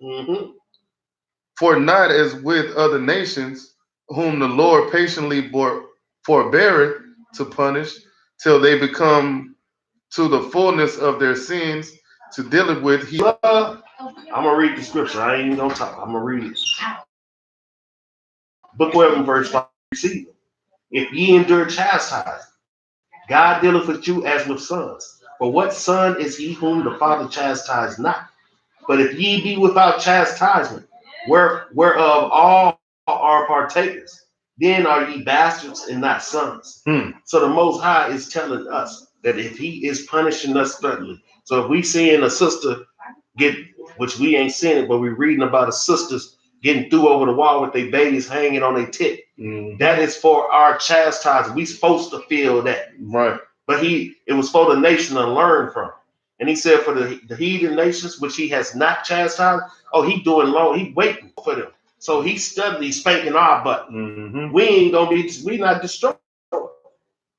For not as with other nations, whom the Lord patiently forbeareth to punish, till they become to the fullness of their sins, to deal it with. I'm gonna read the scripture. I ain't even gonna talk. I'm gonna read it. Book 12 verse 5. If ye endure chastisement, God dealeth with you as with sons. For what son is he whom the Father chastised not? But if ye be without chastisement, whereof all are partakers, then are ye bastards and not sons. So the Most High is telling us that if he is punishing us thoroughly, so if we seeing a sister get, which we ain't seeing it, but we're reading about a sisters getting through over the wall with their babies hanging on their tit, that is for our chastisement. We supposed to feel that. Right. But it was for the nation to learn from. And he said for the heathen nations, which he has not chastised, he doing long, he waiting for them. So he's steadily spanking our butt. We ain't gonna we not destroyed.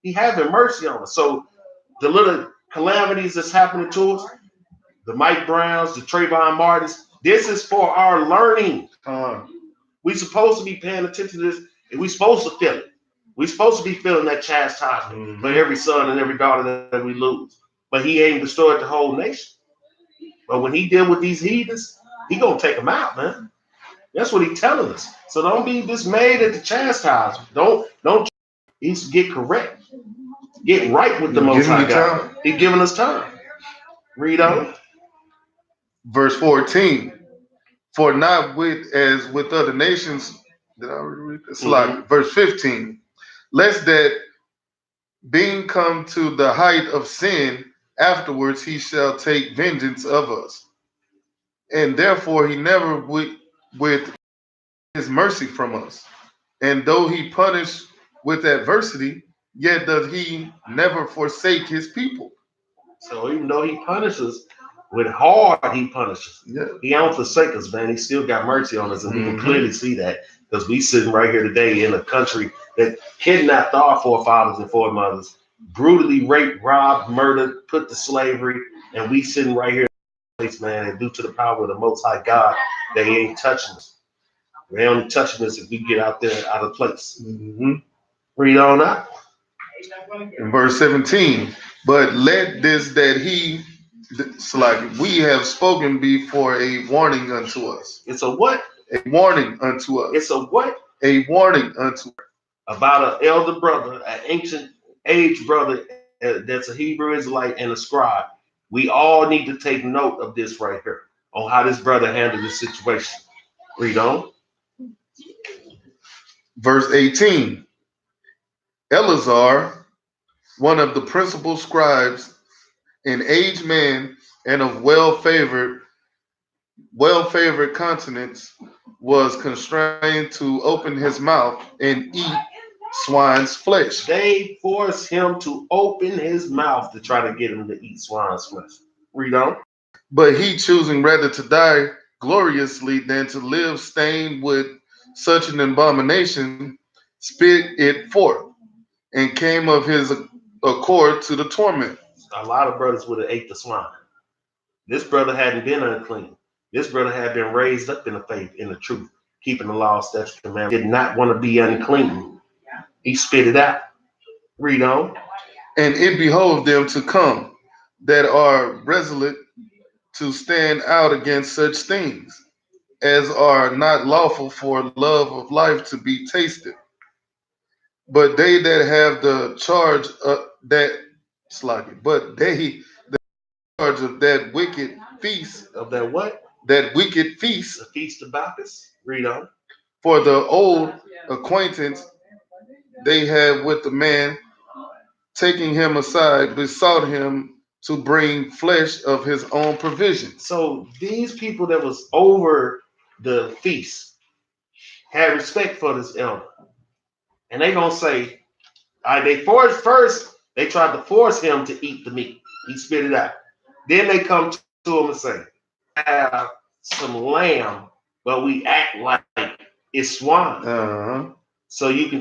He having mercy on us. So the little calamities that's happening to us, the Mike Browns, the Trayvon Martins, this is for our learning. We supposed to be paying attention to this, and we supposed to feel it. We supposed to be feeling that chastisement for every son and every daughter that we lose. But he ain't destroyed the whole nation. But when he deal with these heathens, he gonna take them out, man. That's what he's telling us. So don't be dismayed at the chastisement. Don't he's get correct. Get right with the Most High God. He's giving us time. Read on. Verse 14. For not as with other nations, did I already read this? Verse 15. Lest that being come to the height of sin, afterwards he shall take vengeance of us. And therefore he never with his mercy from us. And though he punish with adversity, yet does he never forsake his people. So even though he punishes with hard, he punishes. Yeah. He don't forsake us, man. He still got mercy on us, and we can clearly see that because we sitting right here today in a country that kidnapped our forefathers and foremothers, brutally raped, robbed, murdered, put to slavery, and we sitting right here, man. And due to the power of the Most High God, they ain't touching us. They only touching us if we get out there out of place. Read on out. In verse 17, but let this that he, like we have spoken before, a warning unto us. It's a what? A warning unto us. It's a what? A warning unto us. About an elder brother, an ancient age brother that's a Hebrew Israelite and a scribe. We all need to take note of this right here on how this brother handled this situation. Read on. Verse 18. Eleazar, one of the principal scribes an aged man and of well-favored countenance, was constrained to open his mouth and eat swine's flesh. They forced him to open his mouth to try to get him to eat swine's flesh. Read on. But he, choosing rather to die gloriously than to live stained with such an abomination, spit it forth, and came of his accord to the torment. A lot of brothers would have ate the swine. This brother hadn't been unclean. This brother had been raised up in the faith, in the truth, keeping the law, statutes, commandments. Did not want to be unclean. He spit it out. Read on. And it behoved them to come that are resolute to stand out against such things as are not lawful for love of life to be tasted. But they that have the charge of that but they the charge of that wicked feast, Of that what? that wicked feast, The feast of Bacchus. Read on. for the old acquaintance they had with the man, taking him aside, besought him to bring flesh of his own provision. So these people that was over the feast had respect for this elder. And they gonna say, all right, they tried to force him to eat the meat. He spit it out. Then they come to him and say, have some lamb, but we act like it's swine. Uh-huh. So you can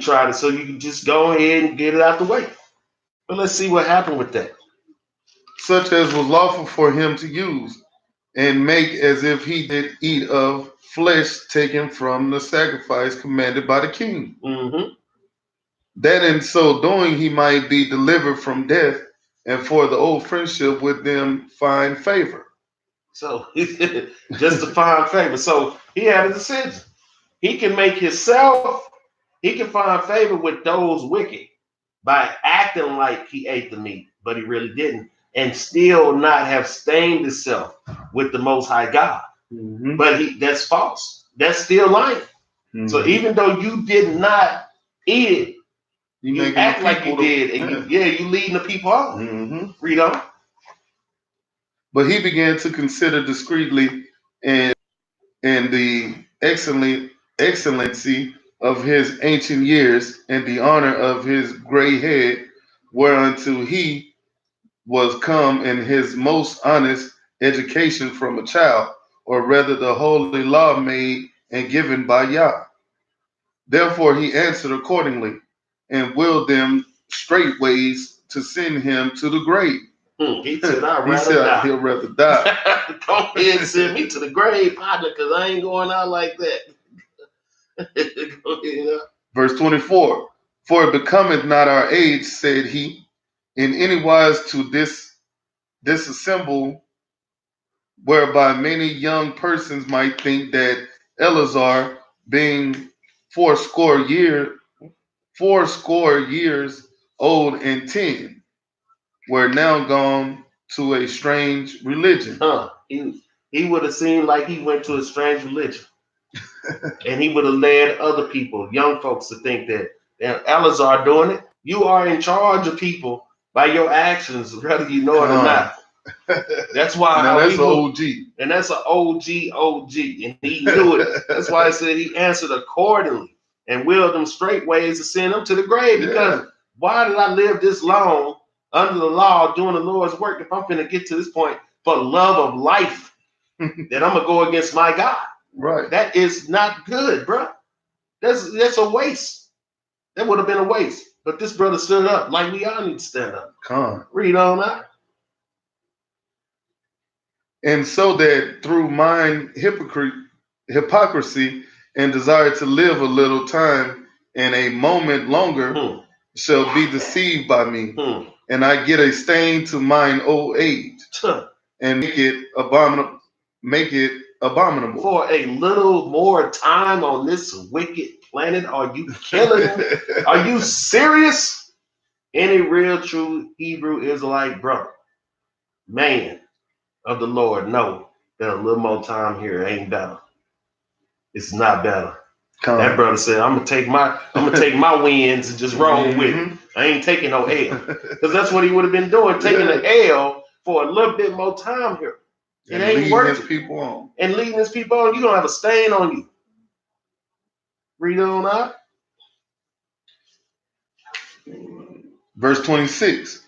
just go ahead and get it out the way. But let's see what happened with that. Such as was lawful for him to use, and make as if he did eat of flesh taken from the sacrifice commanded by the king, Mm-hmm. that in so doing he might be delivered from death, and for the old friendship with them find favor. So just to find favor. So he had a decision. He can make himself, he can find favor with those wicked by acting like he ate the meat, but he really didn't, and still not have stained himself with the Most High God. Mm-hmm. But that's false. That's still lying. Mm-hmm. So even though you did not eat it, you act like you did, and you leading the people on. Mm-hmm. Read on. But he began to consider discreetly and the excellency of his ancient years and the honor of his gray head, whereunto he was come in his most honest education from a child, or rather the holy law made and given by Yah. Therefore he answered accordingly, and willed them straightways to send him to the grave. He said, He'll rather die. Go ahead and send me to the grave, partner, because I ain't going out like that. Go ahead. Verse 24. For it becometh not our age, said he, in any wise to disassemble, whereby many young persons might think that Eleazar, being fourscore years old and 10, were now gone to a strange religion. He would have seemed like he went to a strange religion. And he would have led other people, young folks, to think that Eleazar doing it. You are in charge of people by your actions, whether you know it or not. That's why. Now that's an OG. And that's an OG. And he knew it. That's why I said he answered accordingly and willed them straightways to send them to the grave. Because why did I live this long under the law doing the Lord's work if I'm going to get to this point for love of life that I'm going to go against my God? Right. That is not good, bro. That's a waste. That would have been a waste. But this brother stood up like we all need to stand up. Read on that. And so that through mine hypocrisy and desire to live a little time and a moment longer shall be deceived by me, and I get a stain to mine old age, and make it abominable. For a little more time on this wicked planet, are you killing him? Are you serious? Any real true Hebrew Israelite brother, man of the Lord, know that a little more time here ain't better. It's not better. That brother said, I'm gonna take my wins and just roll with it. I ain't taking no L. Because that's what he would have been doing, taking the L for a little bit more time here. It and ain't leading working. his people on. And leading his people on, you're going to have a stain on you. Read on out. Verse 26.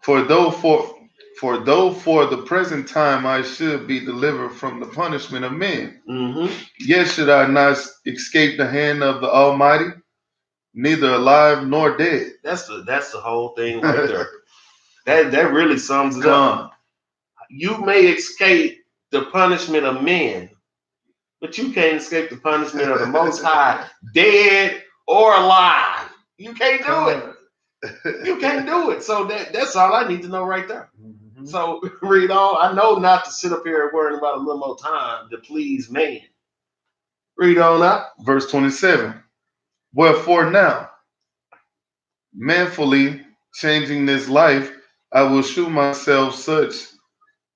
For though for the present time I should be delivered from the punishment of men, yet should I not escape the hand of the Almighty, neither alive nor dead. That's the whole thing right there. that really sums it up. You may escape the punishment of men, but you can't escape the punishment of the Most High, dead or alive. You can't do it. You can't do it. So that's all I need to know right there. So read on. I know not to sit up here worrying about a little more time to please man. Read on up. Verse 27. Wherefore now, manfully changing this life, I will shew myself such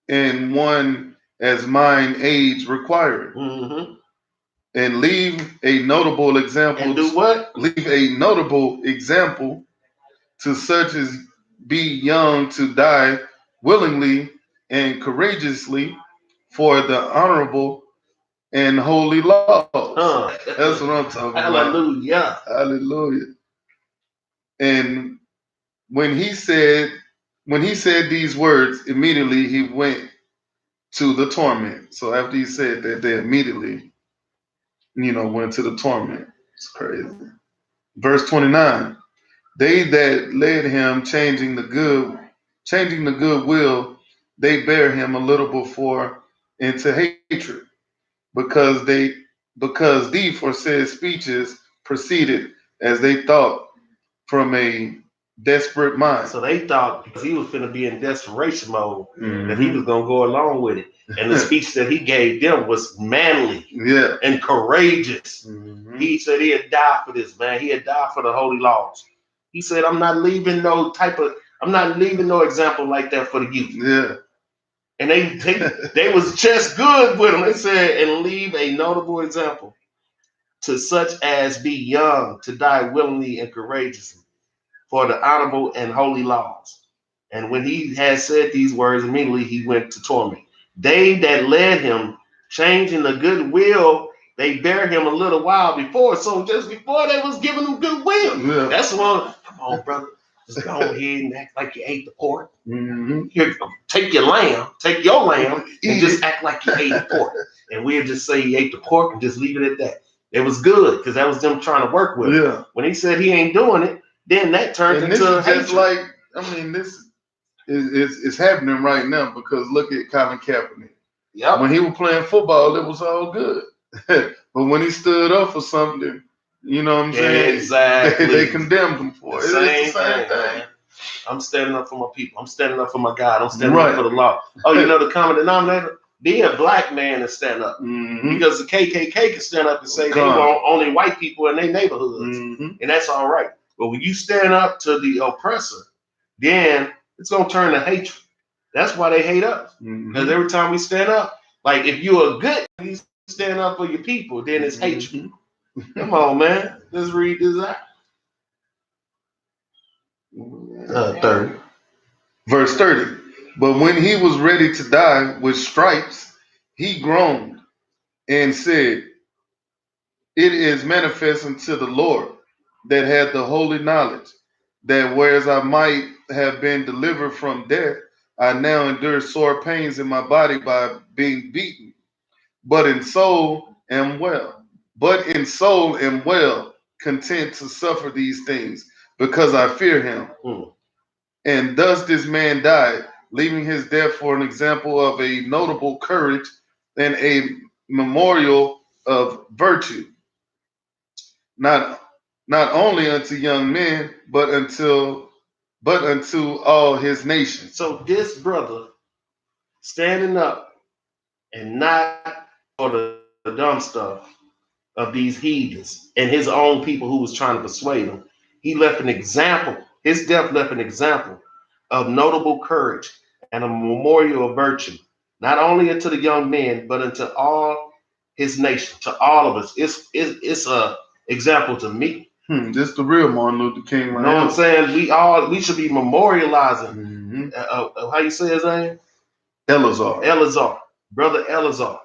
in one as mine age required, and leave a notable example. And do what? Leave a notable example to such as be young to die willingly and courageously for the honorable and holy laws. That's what I'm talking Hallelujah. about. Hallelujah. And when he said these words, immediately he went to the torment. So after he said that, they immediately, went to the torment. It's crazy. Verse 29. They that led him changing the good will, they bear him a little before into hatred, because the foresaid speeches proceeded as they thought from a desperate mind. So they thought because he was going to be in desperation mode that he was going to go along with it. And the speech that he gave them was manly and courageous. He said he'd die for this, man. He'd die for the holy laws. He said, I'm not leaving no example like that for the youth. Yeah. And they was just good with him. They said, and leave a notable example to such as be young to die willingly and courageously for the honorable and holy laws. And when he had said these words, immediately he went to torment. They that led him, changing the good will, they bear him a little while before. So just before they was giving him good will. That's the one. Come on, brother. Just go ahead and act like you ate the pork. Here, take your lamb, and just act like you ate the pork. And we'll just say he ate the pork and just leave it at that. It was good because that was them trying to work with him. When he said he ain't doing it, then that turned into hatred. This is happening right now because look at Colin Kaepernick. Yep. When he was playing football, it was all good. But when he stood up for something, you know what I'm saying? Exactly. They condemned him for it. It's the same thing. Man. I'm standing up for my people. I'm standing up for my God. I'm standing up for the law. Oh, you know the common denominator? Be a black man and stand up. Because the KKK can stand up and say they want only white people in their neighborhoods. And that's all right. But when you stand up to the oppressor, then it's going to turn to hatred. That's why they hate us. Because every time we stand up, like if you're a good, you stand up for your people, then it's hatred. Come on, man. Let's read this out. 30. Verse 30. But when he was ready to die with stripes, he groaned and said, it is manifest unto the Lord that had the holy knowledge, that whereas I might have been delivered from death, I now endure sore pains in my body by being beaten. But in soul am well, content to suffer these things, because I fear him. And thus this man died, leaving his death for an example of a notable courage and a memorial of virtue, not only unto young men, but unto all his nation. So this brother standing up and not for the dumb stuff of these heathens and his own people who was trying to persuade him, he left an example. His death left an example of notable courage and a memorial of virtue, not only unto the young men, but unto all his nation, to all of us. It's a example to me. This the real Martin Luther King. You know what I'm saying? We should be memorializing How you say his name? Eleazar. Brother Eleazar.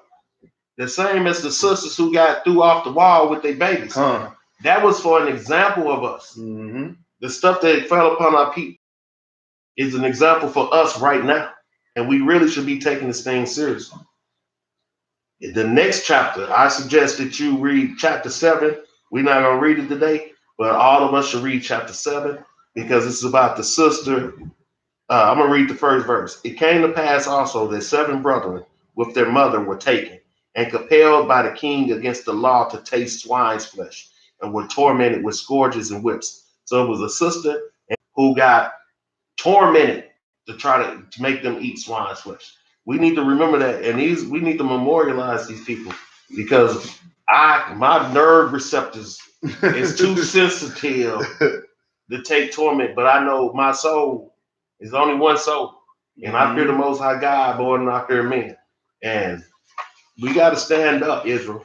The same as the sisters who got threw off the wall with their babies. That was for an example of us. The stuff that fell upon our people is an example for us right now. And we really should be taking this thing seriously. The next chapter, I suggest that you read chapter 7. We're not going to read it today, but all of us should read chapter 7 because it's about the sister. I'm going to read the first verse. It came to pass also that 7 brethren with their mother were taken and compelled by the king against the law to taste swine's flesh and were tormented with scourges and whips. So it was a sister who got tormented to try to make them eat swine's flesh. We need to remember that, and we need to memorialize these people because my nerve receptors is too sensitive to take torment. But I know my soul is only one soul, and I fear the Most High God more than I fear men. And we got to stand up, Israel.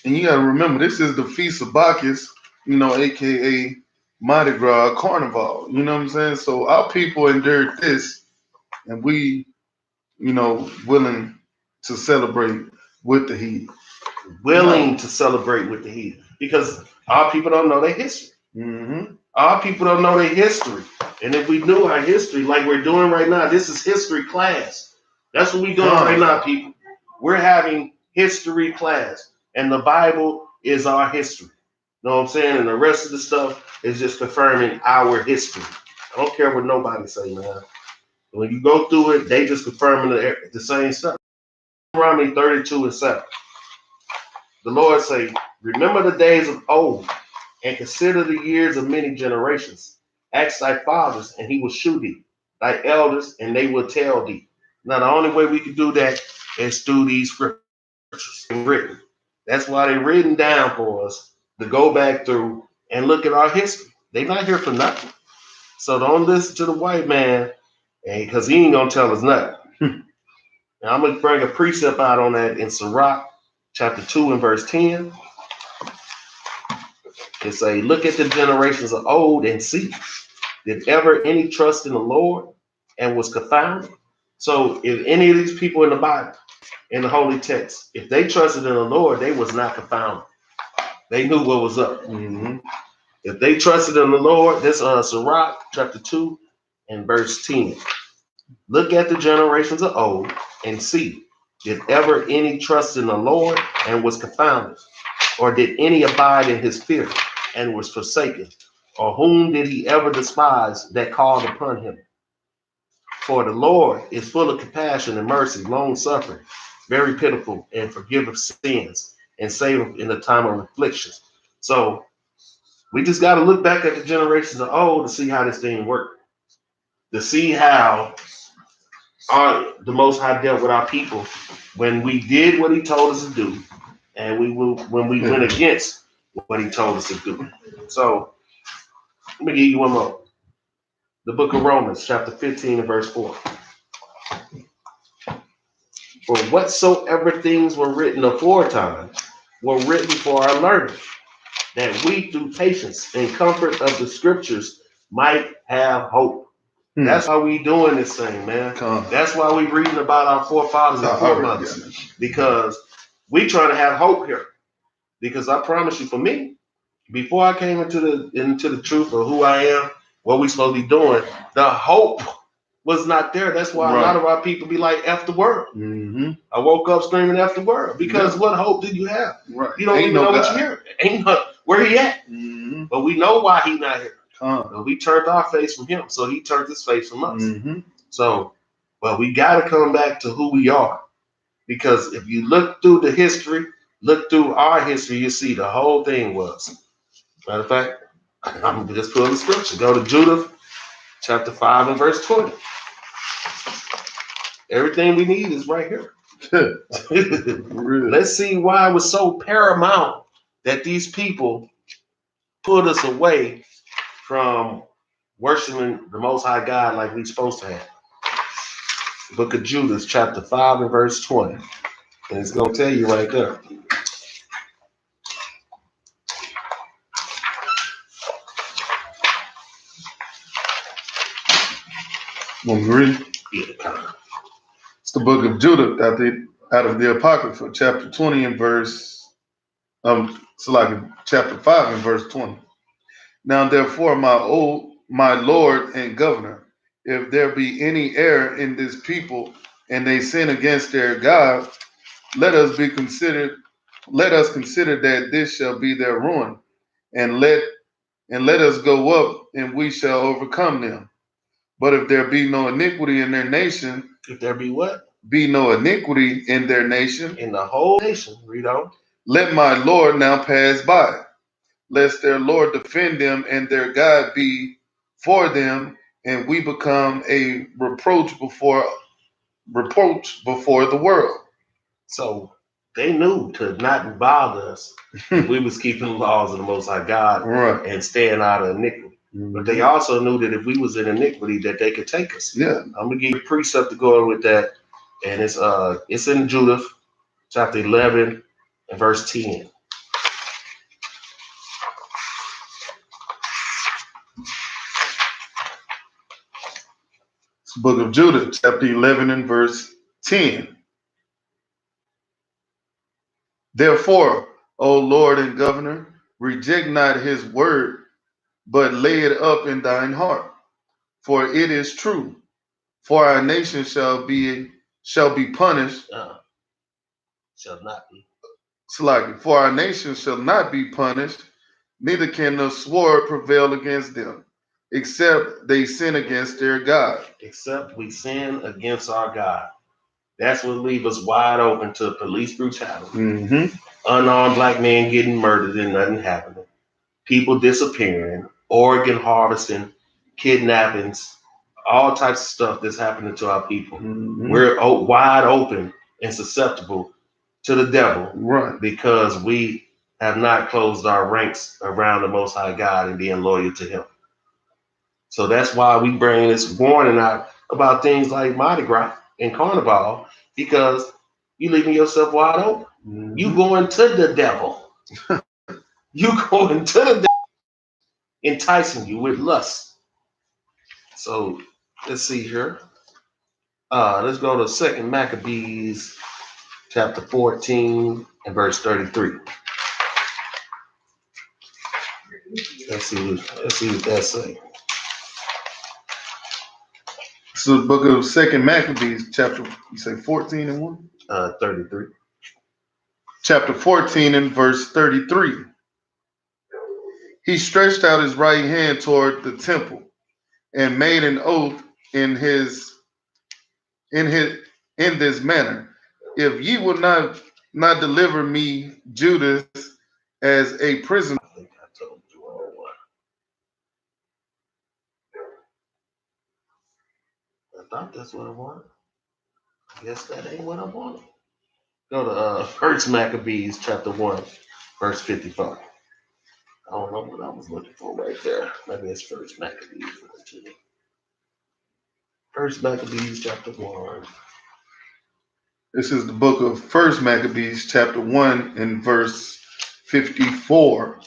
And you got to remember, this is the Feast of Bacchus, aka Mardi Gras Carnival. You know what I'm saying? So our people endured this, and we, willing to celebrate with the heat. Willing to celebrate with the heat. Because our people don't know their history. Our people don't know their history. And if we knew our history, like we're doing right now, this is history class. That's what we're doing right now, people. We're having history class. And the Bible is our history. You know what I'm saying? And the rest of the stuff is just confirming our history. I don't care what nobody say, man. When you go through it, they just confirming the same stuff. Deuteronomy 32:7. The Lord say, remember the days of old and consider the years of many generations. Ask thy fathers, and he will shew thee, thy elders, and they will tell thee. Now, the only way we can do that is through these scriptures written. That's why they're written down for us to go back through and look at our history. They're not here for nothing. So don't listen to the white man, because he ain't going to tell us nothing. Now, I'm going to bring a precept out on that in Sirach, chapter 2 and verse 10. It say, look at the generations of old and see, did ever any trust in the Lord and was confounded? So if any of these people in the Bible, in the holy text, if they trusted in the Lord, they was not confounded. They knew what was up. If they trusted in the Lord, this Sirach chapter 2 and verse 10. Look at the generations of old and see, did ever any trust in the Lord and was confounded? Or did any abide in his fear and was forsaken? Or whom did he ever despise that called upon him? For the Lord is full of compassion and mercy, long suffering, very pitiful, and forgiveth sins, and saveth in the time of afflictions. So we just got to look back at the generations of old to see how this thing worked, to see how the Most High dealt with our people when we did what he told us to do, and when we went against what he told us to do. So let me give you one more. The book of Romans, chapter 15 and verse 4. For whatsoever things were written aforetime were written for our learning, that we through patience and comfort of the scriptures might have hope. That's how we doing this thing, man. That's why we reading about our forefathers and foremothers, because we trying to have hope here. Because I promise you, for me, before I came into the truth of who I am, what we supposed to be doing, the hope was not there. That's why a lot of our people be like, F the world. I woke up screaming F the world. Because what hope did you have? You don't even know what you hear. Ain't no, where he at? But we know why he not here. We turned our face from him, so he turned his face from us. So, but we got to come back to who we are. Because if you look through the history, look through our history, you see the whole thing was. Matter of fact, I'm just pulling the scripture. Go to Judah, chapter 5 and verse 20. Everything we need is right here. Let's see why it was so paramount that these people put us away from worshiping the Most High God like we're supposed to have. Book of Judah, chapter 5 and verse 20. And it's going to tell you right there. Want me to read? Yeah, kind of. It's the book of Judah out of the Apocrypha, chapter 20 and verse, it's like chapter 5 and verse 20. Now therefore, my Lord and Governor, if there be any error in this people and they sin against their God, let us consider that this shall be their ruin, and let us go up, and we shall overcome them. But if there be no iniquity in their nation, If there be what? be no iniquity in their nation, In the whole nation. Read on. let my Lord now pass by, lest their Lord defend them and their God be for them, and we become a reproach before the world. So they knew to not bother us if we was keeping the laws of the Most High God Right. and staying out of iniquity. But they also knew that if we was in iniquity, that they could take us. Yeah. I'm gonna give you a precept to go with that, and it's in Judith chapter 11 and verse 10. It's the book of Judah, chapter 11 and verse 10. Therefore, O Lord and Governor, reject not his word, but lay it up in thine heart. For it is true. For our nation shall be punished. Shall not be. For our nation shall not be punished, neither can the sword prevail against them, except they sin against their God. Except we sin against our God. That's what leaves us wide open to police brutality. Mm-hmm. Unarmed black men getting murdered and nothing happening. People disappearing, organ harvesting, kidnappings, all types of stuff that's happening to our people. Mm-hmm. We're wide open and susceptible to the devil, Right. because we have not closed our ranks around the Most High God and being loyal to Him. So that's why we bring this warning out about things like Mardi Gras and Carnival, because you leaving yourself wide open. Mm-hmm. You going to the devil. You going to the devil, enticing you with lust. So let's see here. Let's go to 2nd Maccabees chapter 14 and verse 33. Let's see what that says. So the book of 2nd Maccabees, chapter, you say 14 and 1? 33. Chapter 14 and verse 33. He stretched out his right hand toward the temple and made an oath in this manner. If ye will not deliver me Judas as a prisoner. I think I told you all what. I thought that's what I wanted. I guess that ain't what I wanted. Go to 1st Maccabees chapter 1, verse 55. I don't know what I was looking for right there. Maybe it's 1st Maccabees. 1st Maccabees chapter 1. This is the book of 1st Maccabees, chapter 1, and verse 54.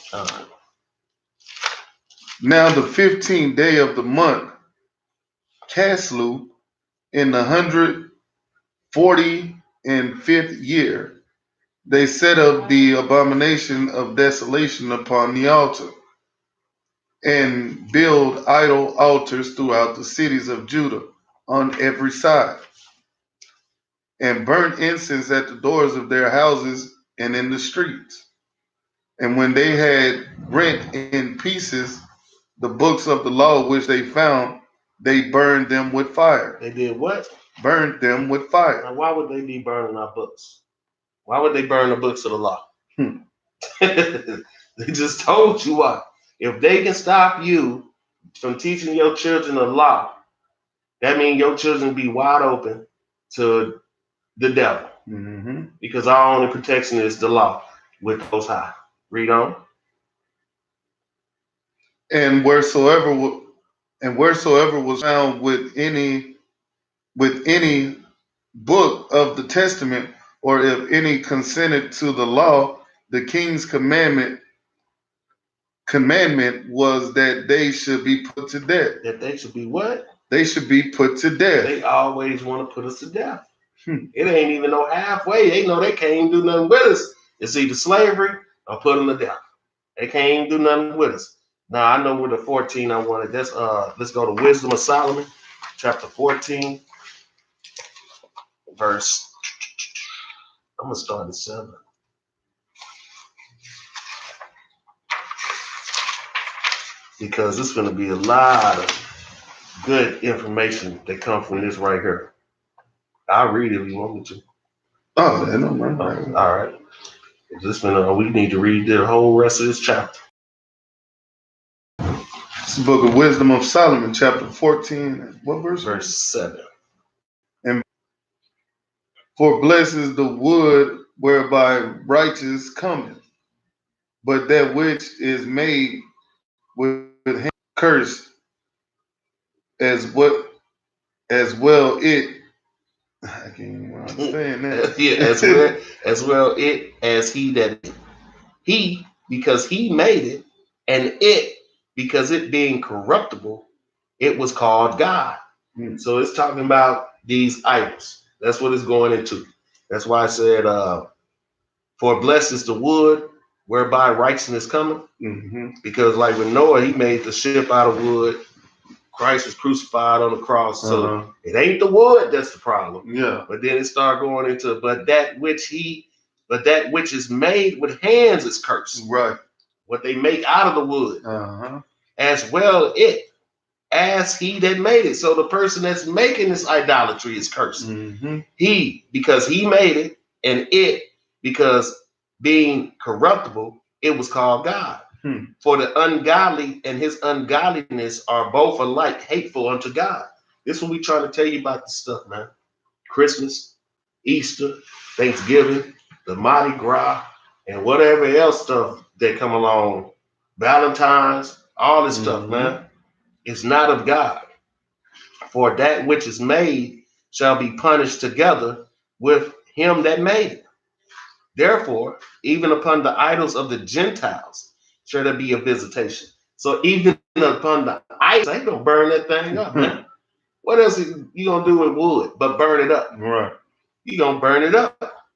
Now the 15th day of the month, Caslu, in the 145th year, they set up the abomination of desolation upon the altar, and build idol altars throughout the cities of Judah on every side, and burnt incense at the doors of their houses and in the streets. And when they had rent in pieces the books of the law which they found, they burned them with fire. They did what? Burned them with fire. Now, why would they be burning our books? Why would they burn the books of the law? They just told you why. If they can stop you from teaching your children the law, that means your children be wide open to the devil. Mm-hmm. Because our only protection is the law with the Most High. Read on. And wheresoever was found with any book of the testament, or if any consented to the law, the king's commandment was that they should be put to death. That they should be what? they should be put to death. They always want to put us to death. Hmm. It ain't even no halfway. They know they can't even do nothing with us. It's either slavery or put them to death. They can't even do nothing with us. Now I know where the 14 I wanted. Let's go to Wisdom of Solomon, chapter 14, verse. I'm gonna start at 7. Because it's gonna be a lot of good information that comes from this right here. I'll read it if you want me to. Oh, no, right. All right. We need to read the whole rest of this chapter. It's the book of Wisdom of Solomon, chapter 14. What verse? Verse 7. And for blessed is the wood whereby righteous cometh, but that which is made with hand cursed, as well it. I can't even understand that. Yeah, as well it as he that he, because he made it, and it, because it being corruptible, it was called God. So it's talking about these idols. That's what it's going into. That's why I said, for blessed is the wood whereby righteousness cometh. Mm-hmm. Because like with Noah, he made the ship out of wood. Christ was crucified on the cross. So it ain't the wood that's the problem. Yeah. But then it started going into, but that which is made with hands is cursed. Right. What they make out of the wood. As well it as he that made it. So the person that's making this idolatry is cursed. Mm-hmm. He, because he made it, and it, because being corruptible, it was called God. For the ungodly and his ungodliness are both alike hateful unto God. This is what we trying to tell you about this stuff, man. Christmas, Easter, Thanksgiving, the Mardi Gras, and whatever else stuff that come along, Valentine's, all this stuff, man, is not of God. For that which is made shall be punished together with him that made it. Therefore, even upon the idols of the Gentiles shall there be a visitation. So even upon the idols, they gonna burn that thing up, man. What else you gonna do with wood but burn it up? Right. You gonna burn it up.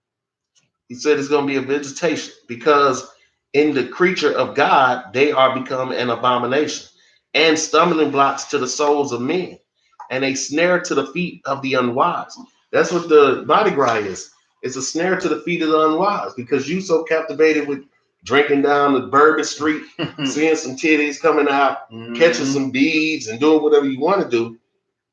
He said it's gonna be a visitation because in the creature of God, they are become an abomination and stumbling blocks to the souls of men and a snare to the feet of the unwise. That's what the Mardi Gras is. It's a snare to the feet of the unwise because you so captivated with drinking down the Bourbon Street, seeing some titties coming out, catching some beads and doing whatever you want to do.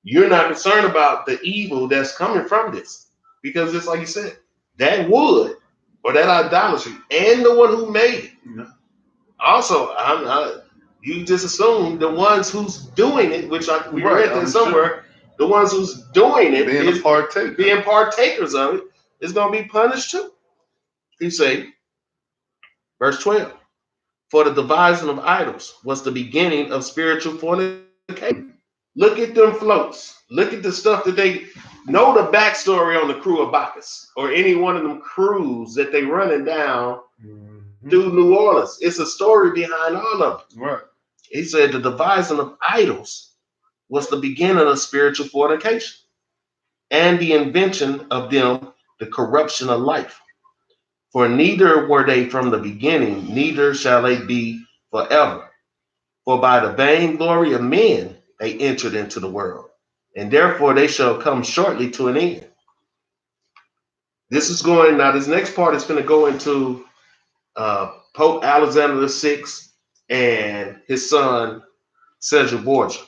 You're not concerned about the evil that's coming from this because it's like you said, that wood or that idolatry and the one who made it. Yeah. Also, you just assume the ones who's doing it, which we read that somewhere, the ones who's doing it, being partakers of it, is going to be punished too. He say, verse 12, for the devising of idols was the beginning of spiritual fornication. Look at them floats. Look at the stuff that they know the backstory on the crew of Bacchus or any one of them crews that they running down through New Orleans. It's a story behind all of it. Right. He said the devising of idols was the beginning of spiritual fornication and the invention of them, the corruption of life. For neither were they from the beginning, neither shall they be forever. For by the vainglory of men they entered into the world, and therefore they shall come shortly to an end. This next part is going to go into Pope Alexander VI and his son Cesar Borgia.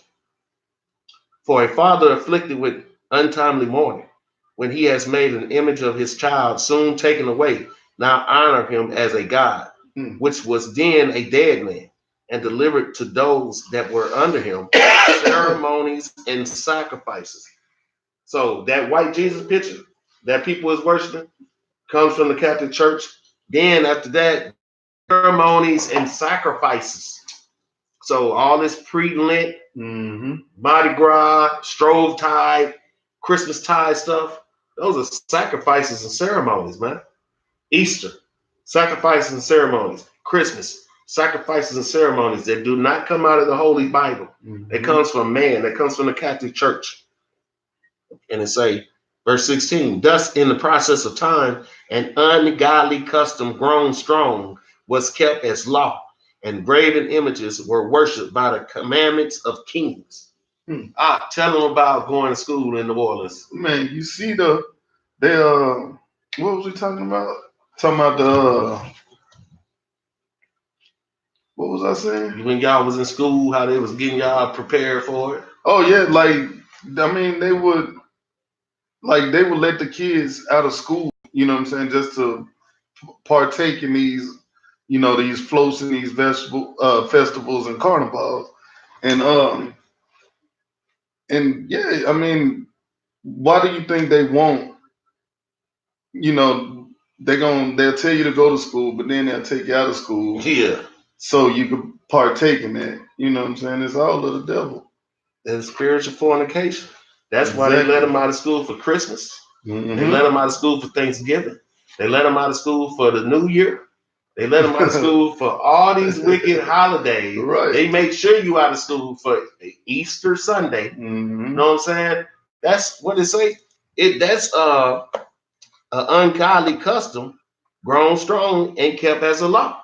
For a father afflicted with untimely mourning, when he has made an image of his child soon taken away, now honor him as a god, which was then a dead man, and delivered to those that were under him ceremonies and sacrifices. So that white Jesus picture that people is worshiping comes from the Catholic Church. Then after that, ceremonies and sacrifices. So all this pre-Lent, Mardi Gras, Strove Tide, Christmas Tide stuff, those are sacrifices and ceremonies, man. Easter, sacrifices and ceremonies. Christmas, sacrifices and ceremonies that do not come out of the Holy Bible. It comes from man. That comes from the Catholic Church. And it say, verse 16, thus in the process of time, an ungodly custom grown strong was kept as law, and graven images were worshipped by the commandments of kings. Tell them about going to school in New Orleans. Man, you see what was we talking about? Talking about what was I saying? When y'all was in school, how they was getting y'all prepared for it. Oh yeah, they would let the kids out of school, you know what I'm saying, just to partake in these, these floats and these festivals and carnivals. And yeah, I mean, why do you think they won't? They'll tell you to go to school, but then they'll take you out of school. Yeah. So you could partake in that. You know what I'm saying? It's all of the devil. And spiritual fornication. That's why they let them out of school for Christmas. They let them out of school for Thanksgiving. They let them out of school for the New Year. They let them out of school for all these wicked holidays. Right. They make sure you out of school for Easter Sunday. You know what I'm saying? That's what it say. That's an ungodly custom, grown strong and kept as a law,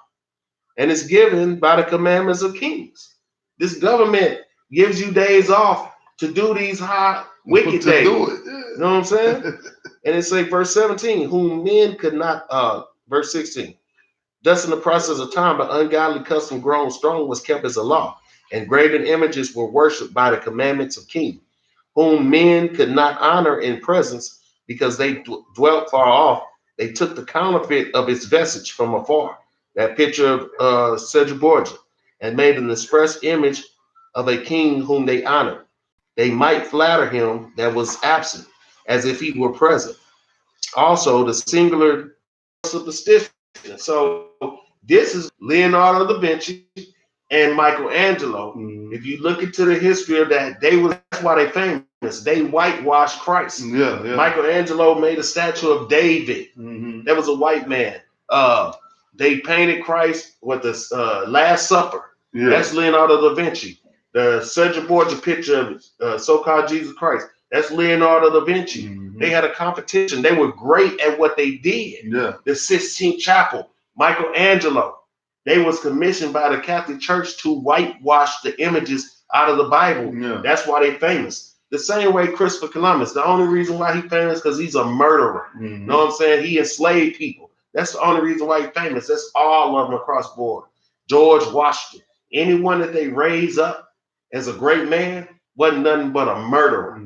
and it's given by the commandments of kings. This government gives you days off to do these high wicked days. Do it. Yeah. You know what I'm saying? And it say verse 17, whom men could not. Verse 16. Thus, in the process of time, an ungodly custom grown strong was kept as a law, and graven images were worshipped by the commandments of kings, whom men could not honor in presence because they dwelt far off. They took the counterfeit of its vestige from afar, that picture of Borgia, and made an express image of a king whom they honored. They might flatter him that was absent, as if he were present. Also, the singular superstition. So this is Leonardo da Vinci and Michelangelo. If you look into the history of that, that's why they famous. They whitewashed Christ. Yeah. Michelangelo made a statue of David. That was a white man. They painted Christ with the Last Supper. Yeah. That's Leonardo da Vinci. The Sergio Borgia picture of so-called Jesus Christ. That's Leonardo da Vinci. They had a competition. They were great at what they did. Yeah. The Sistine Chapel, Michelangelo. They was commissioned by the Catholic Church to whitewash the images out of the Bible. Yeah. That's why they famous. The same way Christopher Columbus. The only reason why he famous because he's a murderer. You know what I'm saying? He enslaved people. That's the only reason why he's famous. That's all of them across the board. George Washington. Anyone that they raised up as a great man wasn't nothing but a murderer.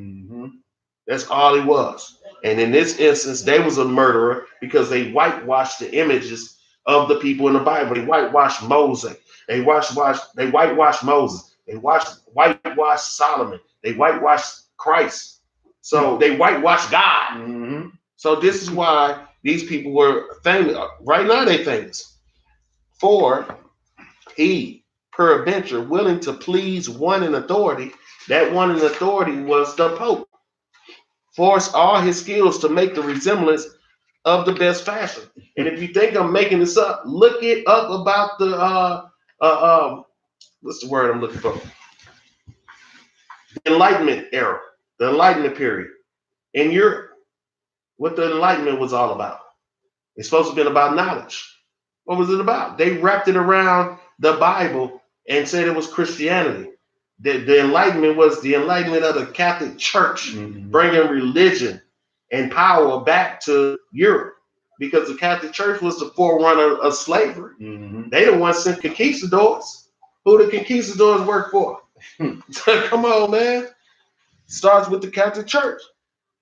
That's all he was. And in this instance, they was a murderer because they whitewashed the images of the people in the Bible. They whitewashed Moses. They whitewashed Moses. They whitewashed Solomon. They whitewashed Christ. So they whitewashed God. So this is why these people were famous. Right now they famous. For he, peradventure, willing to please one in authority. That one in authority was the Pope. Forced all his skills to make the resemblance of the best fashion. And if you think I'm making this up, look it up about the what's the word I'm looking for? The Enlightenment era, the Enlightenment period. In Europe, what the Enlightenment was all about. It's supposed to have been about knowledge. What was it about? They wrapped it around the Bible and said it was Christianity. The Enlightenment was the enlightenment of the Catholic Church, bringing religion and power back to Europe, because the Catholic Church was the forerunner of slavery. They the ones sent conquistadors. Who the conquistadors work for? Come on, man. Starts with the Catholic Church.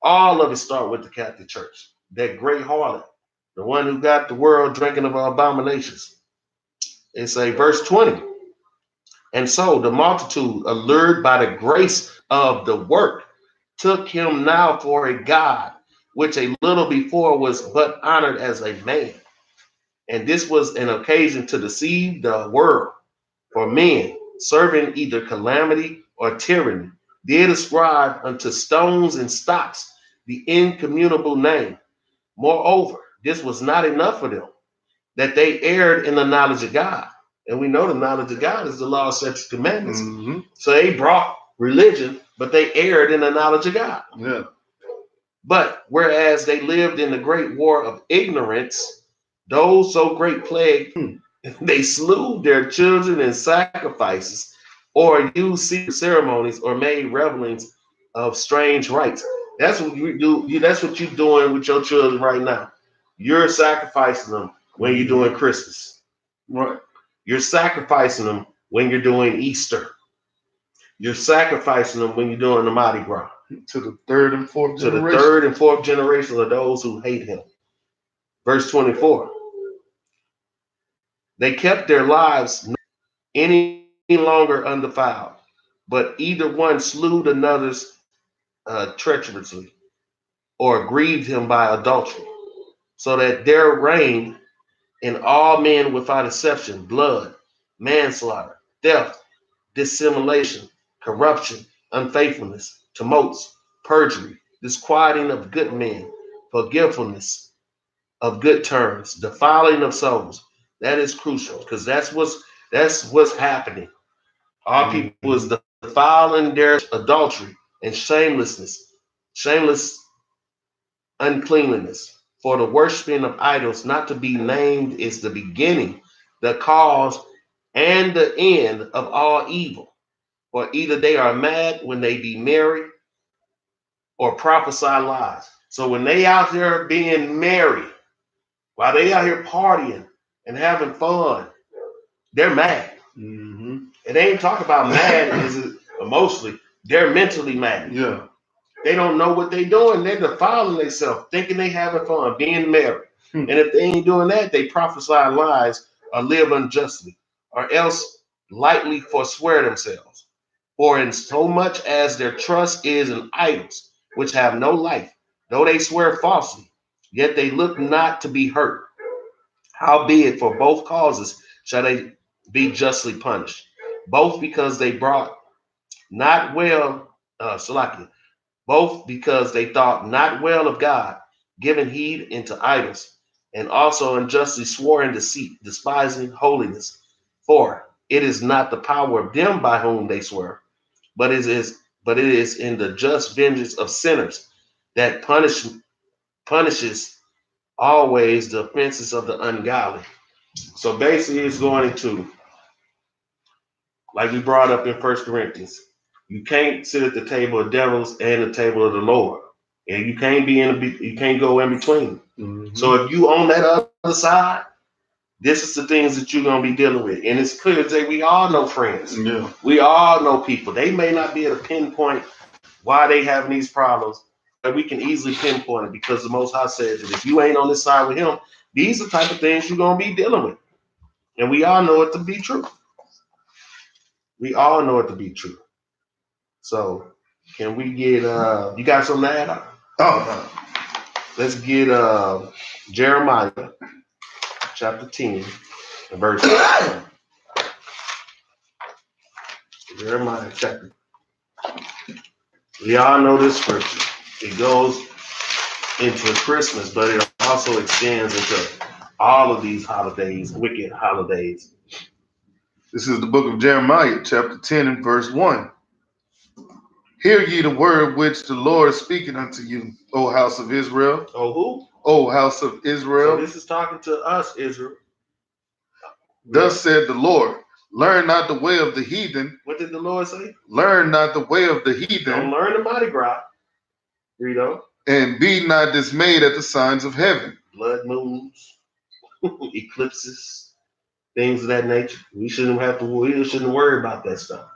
All of it starts with the Catholic Church. That great harlot, the one who got the world drinking of abominations. It's a verse 20. And so the multitude, allured by the grace of the work, took him now for a god, which a little before was but honored as a man. And this was an occasion to deceive the world. For men, serving either calamity or tyranny, did ascribe unto stones and stocks the incommunicable name. Moreover, this was not enough for them, that they erred in the knowledge of God, And we know the knowledge of God is the law, statutes, commandments. Mm-hmm. So they brought religion, but they erred in the knowledge of God. Yeah. But whereas they lived in the great war of ignorance, those so great plague, they slew their children in sacrifices, or used secret ceremonies, or made revelings of strange rites. That's what you do. That's what you're doing with your children right now. You're sacrificing them when you're doing Christmas. Right. You're sacrificing them when you're doing Easter. You're sacrificing them when you're doing the Mardi Gras. To the third and fourth To generation. the third and fourth generation of those who hate him. Verse 24. They kept their lives any longer undefiled, but either one slew another's treacherously, or grieved him by adultery, so that there reigned in all men without exception blood, manslaughter, theft, dissimulation, corruption, unfaithfulness, tumults, perjury, disquieting of good men, forgetfulness of good terms, defiling of souls. That is crucial, because that's what's happening. Our people is defiling their adultery and shameless uncleanliness. For the worshiping of idols not to be named is the beginning, the cause, and the end of all evil. For either they are mad when they be merry, or prophesy lies. So when they out there being merry, while they out here partying and having fun, they're mad. Mm-hmm. And they ain't talking about mad is emotionally. They're mentally mad. Yeah. They don't know what they're doing. They're defiling themselves, thinking they having fun, being merry. And if they ain't doing that, they prophesy lies or live unjustly, or else lightly forswear themselves. For in so much as their trust is in idols, which have no life, though they swear falsely, yet they look not to be hurt. Howbeit, for both causes shall they be justly punished, both because they brought not well, Salakia, both because they thought not well of God, giving heed into idols, and also unjustly swore in deceit, despising holiness. For it is not the power of them by whom they swear, but it is in the just vengeance of sinners that punishes always the offenses of the ungodly. So basically, it's going into, like we brought up in First Corinthians, you can't sit at the table of devils and the table of the Lord, and you can't you can't go in between. Mm-hmm. So if you on that other side, this is the things that you're gonna be dealing with, and it's clear that we all know friends. Yeah. We all know people. They may not be able to pinpoint why they having these problems, but we can easily pinpoint it because the Most High says that if you ain't on this side with Him, these are the type of things you're gonna be dealing with, and we all know it to be true. We all know it to be true. So can we get you got something to add? Oh, Let's get Jeremiah chapter 10 and verse 1. Jeremiah chapter. We all know this scripture. It goes into Christmas, but it also extends into all of these holidays, wicked holidays. this is the book of Jeremiah, chapter 10 and verse 1. Hear ye the word which the Lord is speaking unto you, O house of Israel. Oh, who? O house of Israel. So this is talking to us, Israel. Thus said the Lord, learn not the way of the heathen. What did the Lord say? Learn not the way of the heathen. Don't learn the Mardi Gras. Rito. And be not dismayed at the signs of heaven. Blood moons, eclipses, things of that nature. We shouldn't worry about that stuff.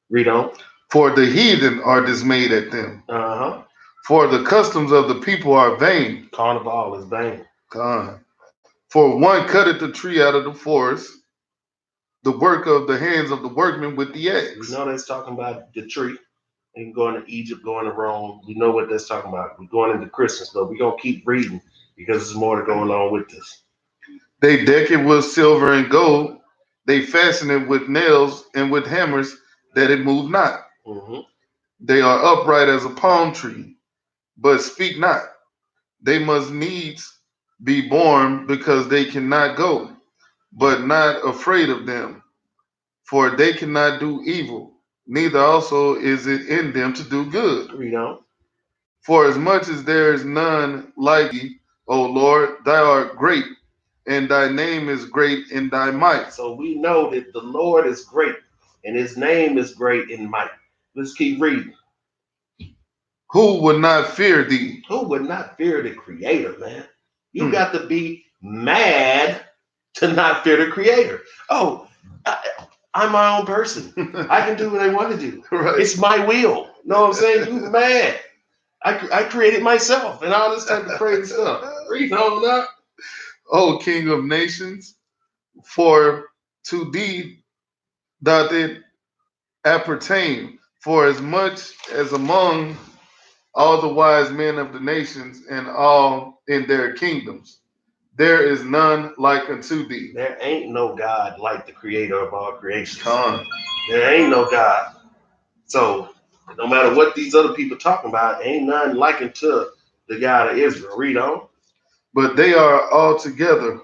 Read on. For the heathen are dismayed at them. Uh-huh. For the customs of the people are vain. Carnival is vain. For one cutteth the tree out of the forest, the work of the hands of the workmen with the axe. We know that's talking about the tree. And going to Egypt, going to Rome. We know what that's talking about. We're going into Christmas, though. We're going to keep reading because there's more going on with this. They deck it with silver and gold. They fasten it with nails and with hammers that it move not. Mm-hmm. They are upright as a palm tree, but speak not. They must needs be born because they cannot go. but not afraid of them, for they cannot do evil, neither also is it in them to do good. Read on. For as much as there is none like thee, O Lord, thou art great, and thy name is great in thy might. So we know that the Lord is great, and his name is great in might. Let's keep reading. Who would not fear thee? Who would not fear the Creator, man? You Hmm. got to be mad to not fear the Creator. Oh, I'm my own person. I can do what I want to do. Right. It's my will. Know what I'm saying? You mad. I created myself and all this type of crazy stuff. Read on that. O King of nations, for to thee doth it appertain, for as much as among all the wise men of the nations and all in their kingdoms, there is none like unto thee. There ain't no God like the Creator of all creations. Con. There ain't no God. So no matter what these other people talking about, ain't none like unto the God of Israel. Read on. But they are altogether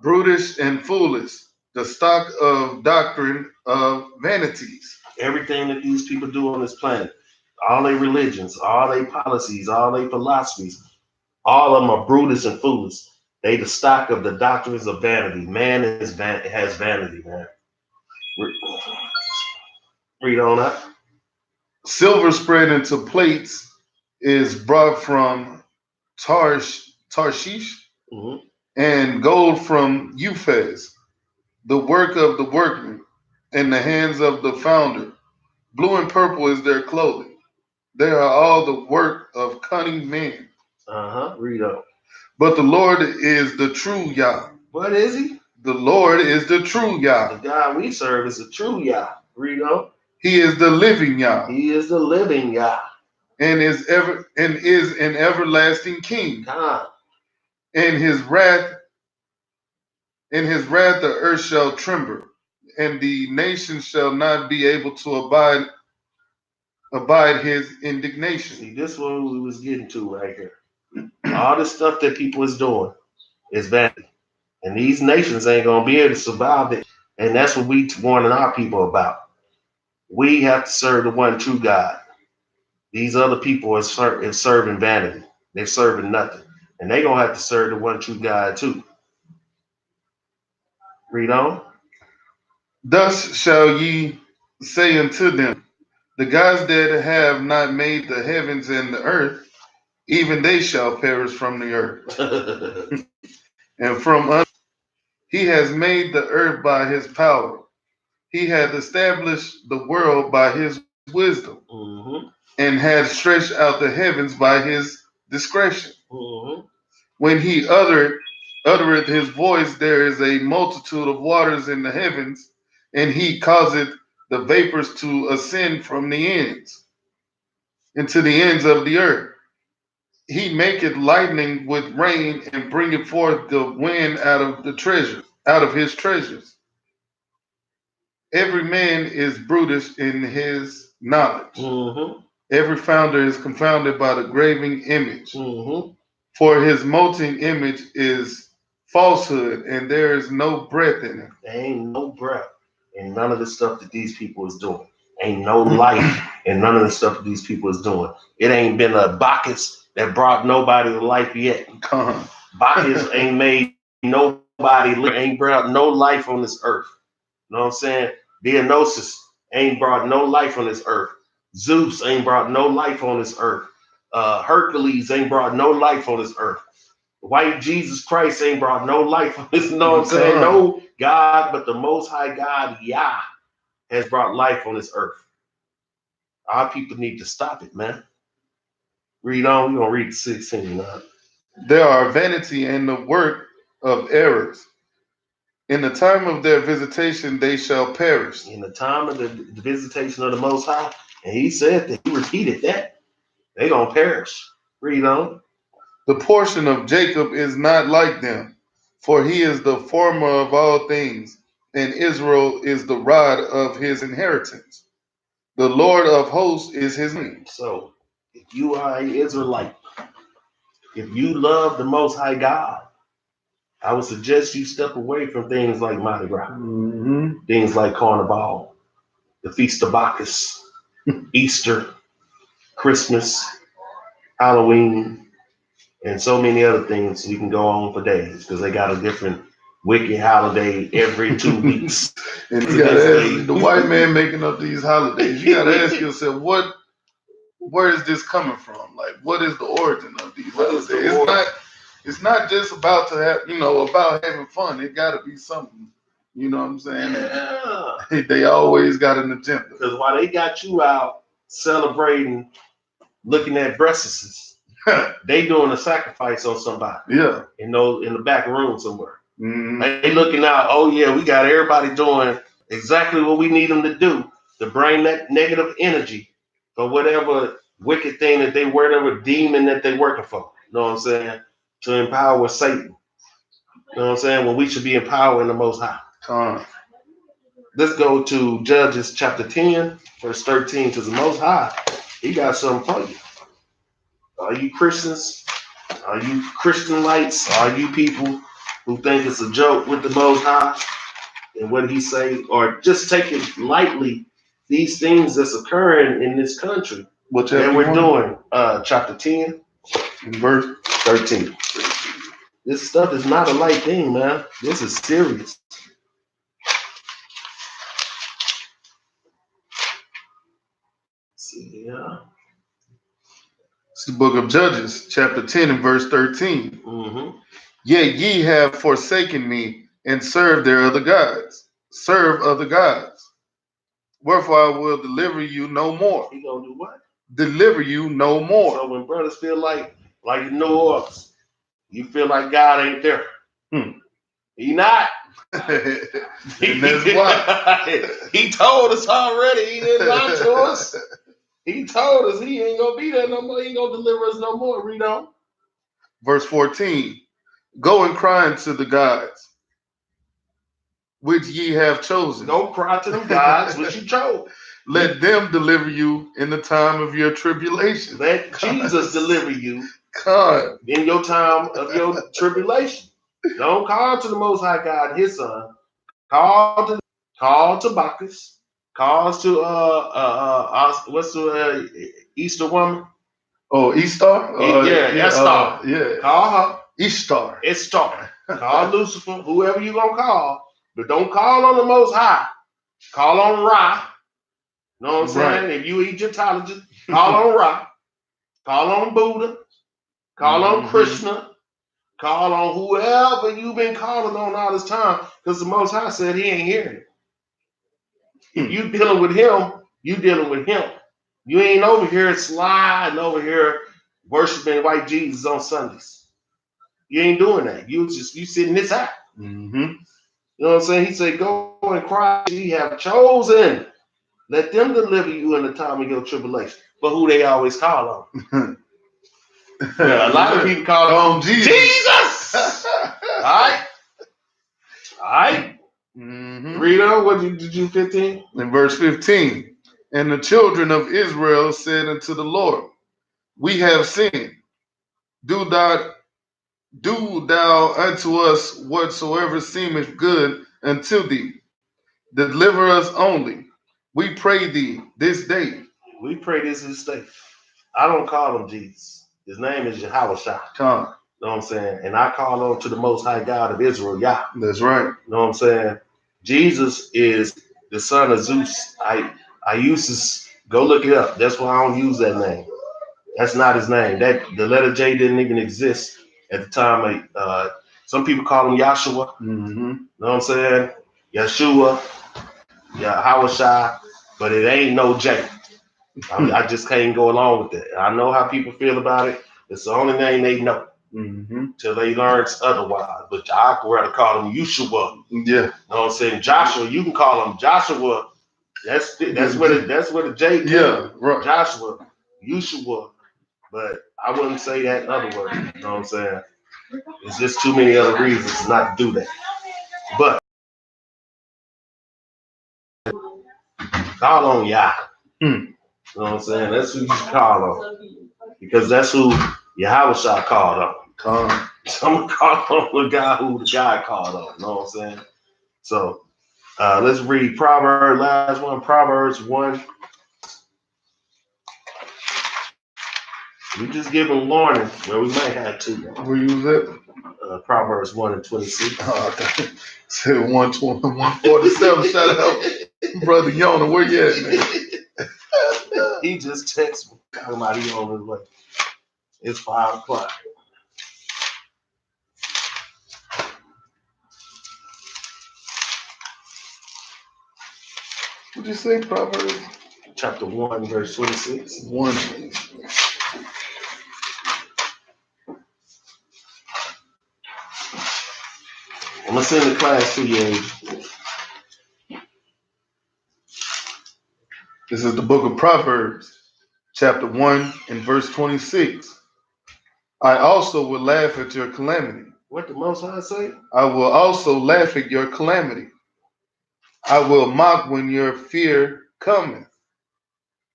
brutish and foolish, the stock of doctrine of vanities. Everything that these people do on this planet, all their religions, all their policies, all their philosophies, all of them are brutish and foolish. They the stock of the doctrines of vanity. Man has vanity, man. Read on up. Silver spread into plates is brought from Tarshish, Mm-hmm. and gold from Euphaz, the work of the workman, in the hands of the founder. Blue and purple is their clothing. They are all the work of cunning men. Read on. But the Lord is the true Yah. What is he? The Lord is the true The Yah. God we serve is a true Yah. Read on. He is the living Yah, He is the living Yah. and is an everlasting King. God. In his wrath the earth shall tremble, and the nations shall not be able to abide his indignation. See, this one we was getting to right here. All the stuff that people is doing is vanity. And these nations ain't gonna be able to survive it. And that's what we warning our people about. We have to serve the one true God. These other people are serving vanity. They're serving nothing. And they're gonna have to serve the one true God too. Read on. Thus shall ye say unto them, the gods that have not made the heavens and the earth, even they shall perish from the earth. And from us he has made the earth by his power. He hath established the world by his wisdom, Mm-hmm. and hath stretched out the heavens by his discretion. Mm-hmm. When he uttereth his voice, there is a multitude of waters in the heavens, and he causeth the vapors to ascend from the ends into the ends of the earth. He maketh lightning with rain, and bringeth forth the wind out of his treasures. Every man is brutish in his knowledge. Mm-hmm. Every founder is confounded by the graven image. Mm-hmm. For his molten image is falsehood, and there is no breath in it. There ain't no breath in none of the stuff that these people is doing. Ain't no life in none of the stuff that these people is doing. It ain't been a Bacchus that brought nobody to life yet. Bacchus ain't made nobody live, ain't brought no life on this earth. You know what I'm saying? Dionysus ain't brought no life on this earth. Zeus ain't brought no life on this earth. Hercules ain't brought no life on this earth. White Jesus Christ ain't brought no life on this. You know what I'm saying? No God, but the Most High God, Yah, has brought life on this earth. Our people need to stop it, man. Read on. We're going to read the 16 now. There are vanity and the work of errors. In the time of their visitation, they shall perish. In the time of the visitation of the Most High, and he said that, he repeated that, they going to perish. Read on. The portion of Jacob is not like them, for he is the former of all things, and Israel is the rod of his inheritance. The Lord of hosts is his name. So, if you are an Israelite, if you love the Most High God, I would suggest you step away from things like Mardi Gras, Mm-hmm. things like Carnival, the Feast of Bacchus, Easter, Christmas, Halloween, and so many other things. We can go on for days because they got a different wicked holiday every 2 weeks. And you gotta ask the white man making up these holidays. You gotta ask yourself, where is this coming from? Like, what is the origin of these holidays? It's not just about to have, about having fun. It gotta be something. You know what I'm saying? Yeah. They always got an agenda. Because while they got you out celebrating, looking at breasts, they doing a sacrifice on somebody. Yeah. In the back room somewhere. Mm-hmm. They looking out, oh yeah, we got everybody doing exactly what we need them to do to bring that negative energy for whatever wicked thing that they, whatever demon that they working for. You know what I'm saying? To empower Satan. You know what I'm saying? When we should be empowering the Most High. Let's go to Judges chapter 10, verse 13, because the Most High, he got something for you. Are you Christians? Are you Christian lights? Are you people who think it's a joke with the Most High and what he say? Or just take it lightly, these things that's occurring in this country that we're doing. Chapter 10, verse 13. This stuff is not a light thing, man. This is serious. Yeah. It's the book of Judges, chapter 10 and verse 13. Mm-hmm. Yet ye have forsaken me and served their other gods. Serve other gods. Wherefore I will deliver you no more. He gonna do what? Deliver you no more. So when brothers feel like in New Orleans, you feel like God ain't there. He not. And that's why. He told us already. He didn't lie to us. He told us he ain't gonna be there no more. He ain't gonna deliver us no more. Read on. Verse 14. Go and cry unto the gods, which ye have chosen. Go cry to them gods which you chose. Let them deliver you in the time of your tribulation. Let Jesus deliver you in your time of your tribulation. Don't call to the Most High God, His Son. Call to Bacchus. Call to what's the Easter woman? Oh, Easter. Estar. Yeah. Call her. Estar. Call Lucifer. Whoever you gonna call, but don't call on the Most High. Call on Ra. You know what I'm saying? Right. If you Egyptologist, call on Ra. Call on Buddha. Call on Krishna. Call on whoever you've been calling on all this time, because the Most High said He ain't hearing it. If you dealing with Him, you dealing with Him. You ain't over here sliding over here worshiping white Jesus on Sundays. You ain't doing that. You sitting this out. Mm-hmm. You know what I'm saying? He said, go and cry. Ye have chosen. Let them deliver you in the time of your tribulation. But who they always call on? Yeah, a lot of people call on Jesus. All right. Mm-hmm. Read on. What did you 15? In verse 15. And the children of Israel said unto the Lord, we have sinned. Do thou unto us whatsoever seemeth good unto thee. Deliver us only. We pray thee this day. We pray this day. I don't call him Jesus. His name is Yahweh Shai. You know what I'm saying? And I call on to the Most High God of Israel, Yah. That's right. You know what I'm saying? Jesus is the son of Zeus. I used to go look it up. That's why I don't use that name. That's not his name. The letter J didn't even exist at the time. Some people call him Yahshua. Mm-hmm. You know what I'm saying? Yeshua, Yahweh Shai, but it ain't no J. I just can't go along with it. I know how people feel about it. It's the only name they know. Till they learn otherwise. But I would rather call him Yeshua. Yeah. You know what I'm saying? Joshua, you can call him Joshua. That's where the J came. Yeah, right. Joshua, Yeshua. But I wouldn't say that in other words. You know what I'm saying? It's just too many other reasons not to do that. But call on Yah. You know what I'm saying? That's who you call on. Because that's who Yahweh Shah called on. So I'm gonna call on the guy who the guy called on. You know what I'm saying? So let's read Proverbs, last one, Proverbs 1. We just give them warning where we might have two. Where you was at? Proverbs 1 and 26. Oh, I said 120, 147. Shout out, brother Yona. Where you at, man? He just texted me talking about he on his way. It's 5 o'clock. What'd you say, Proverbs? Chapter 1, verse 26. 1. I'm gonna send the class to you. This is the book of Proverbs, chapter 1 and verse 26. I also will laugh at your calamity. What the Most High say? I will also laugh at your calamity. I will mock when your fear cometh.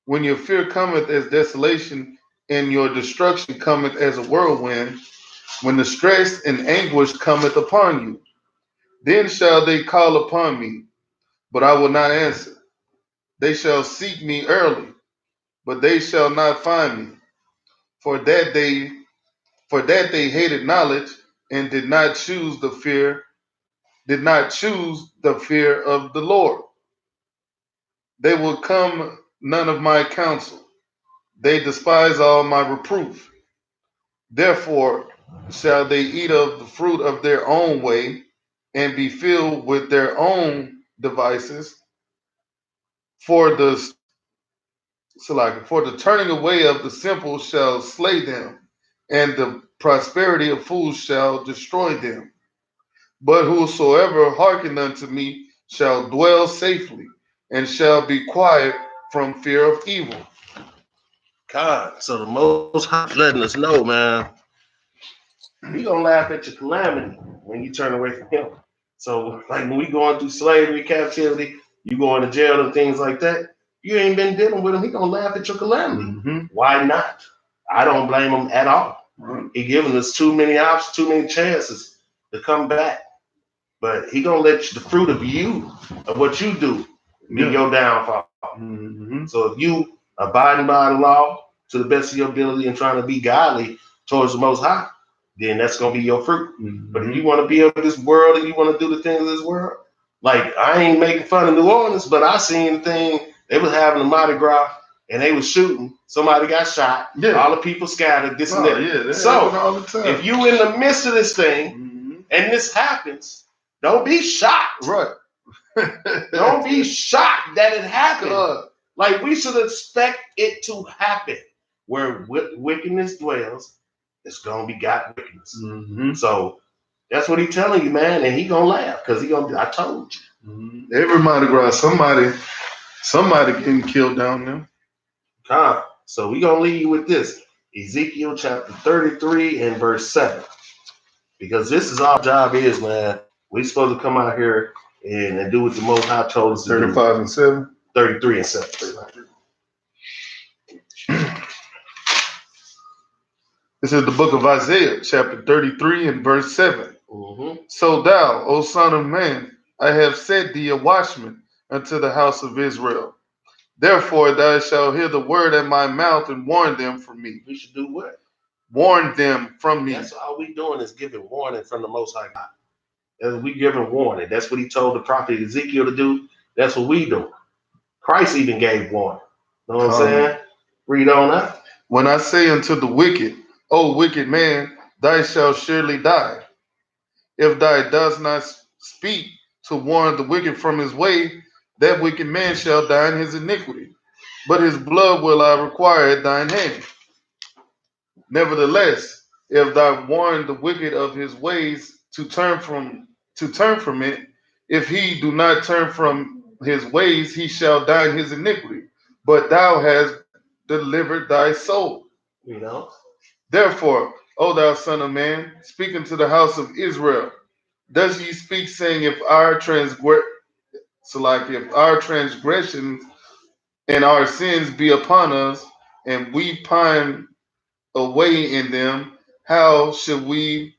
When your fear cometh as desolation, and your destruction cometh as a whirlwind, when the stress and anguish cometh upon you, then shall they call upon me, but I will not answer. They shall seek me early, but they shall not find me. For that they hated knowledge and did not choose the fear of the Lord. They will come none of my counsel. They despise all my reproof. Therefore shall they eat of the fruit of their own way and be filled with their own devices. For the turning away of the simple shall slay them, and the prosperity of fools shall destroy them. But whosoever hearken unto me shall dwell safely, and shall be quiet from fear of evil. God, so the Most High letting us know, man, he gonna laugh at your calamity when you turn away from him. So, like when we going through slavery, captivity, you going to jail and things like that, you ain't been dealing with him. He gonna laugh at your calamity. Mm-hmm. Why not? I don't blame him at all. Right. He giving us too many options, too many chances to come back. But he gonna let you, the fruit of you, of what you do, be your downfall. Mm-hmm. So if you abiding by the law to the best of your ability and trying to be godly towards the Most High, then that's gonna be your fruit. Mm-hmm. But if you want to be of this world and you want to do the things of this world, like I ain't making fun of New Orleans, but I seen the thing they was having a Mardi Gras and they was shooting. Somebody got shot. Yeah. All the people scattered. This and that. Yeah, that So happen all the time. if you in the midst of this thing Mm-hmm. and this happens, don't be shocked. Right. Don't be shocked that it happened. God. Like we should expect it to happen. Where wickedness dwells, it's gonna be God wickedness. Mm-hmm. So that's what he's telling you, man, and he gonna laugh because he gonna. I told you. Mm-hmm. Every Mardi Gras, somebody getting killed down there. Come. So we gonna leave you with this: Ezekiel chapter 33 and verse 7, because this is our job is, man. We supposed to come out here and do what the Most High told us to 35 and 7. 33 and 7. This is the book of Isaiah, chapter 33 and verse 7. Mm-hmm. So thou, O son of man, I have set thee a watchman unto the house of Israel. Therefore thou shalt hear the word at my mouth and warn them from me. We should do what? Warn them from me. That's all we doing is giving warning from the Most High God. As we giving warning. That's what he told the prophet Ezekiel to do. That's what we do. Christ even gave warning. Know what I'm saying? Read on up. When I say unto the wicked, O wicked man, thou shalt surely die. If thou dost not speak to warn the wicked from his way, that wicked man shall die in his iniquity, but his blood will I require at thine hand. Nevertheless, if thou warn the wicked of his ways to turn from it, if he do not turn from his ways, he shall die in his iniquity. But thou hast delivered thy soul. You know? Therefore, O thou son of man, speak unto the house of Israel. Does ye speak, saying, if our transgressions and our sins be upon us, and we pine away in them, how shall we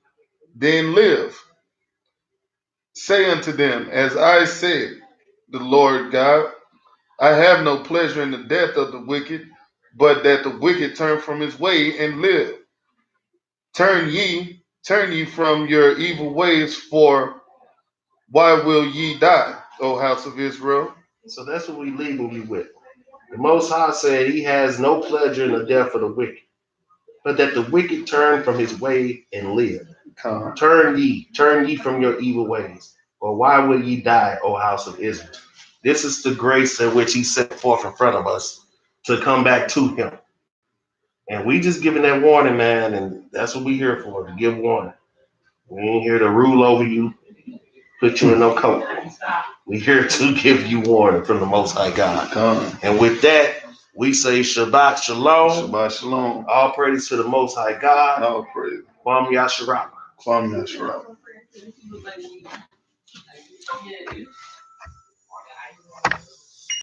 then live? Say unto them, as I said, the Lord God, I have no pleasure in the death of the wicked, but that the wicked turn from his way and live. Turn ye from your evil ways, for why will ye die, O house of Israel? So that's what we leaving you with. The Most High said he has no pleasure in the death of the wicked, but that the wicked turn from his way and live. Come. Turn ye from your evil ways, or why will ye die, O house of Israel? This is the grace in which he set forth in front of us to come back to him. And we just giving that warning, man, and that's what we here for, to give warning. We ain't here to rule over you, put you in no coat. We here to give you warning from the Most High God. Come. And with that, we say Shabbat Shalom. Shabbat Shalom. All praise to the Most High God. All praise. Kwam Yasharah. Kwame Yasharah.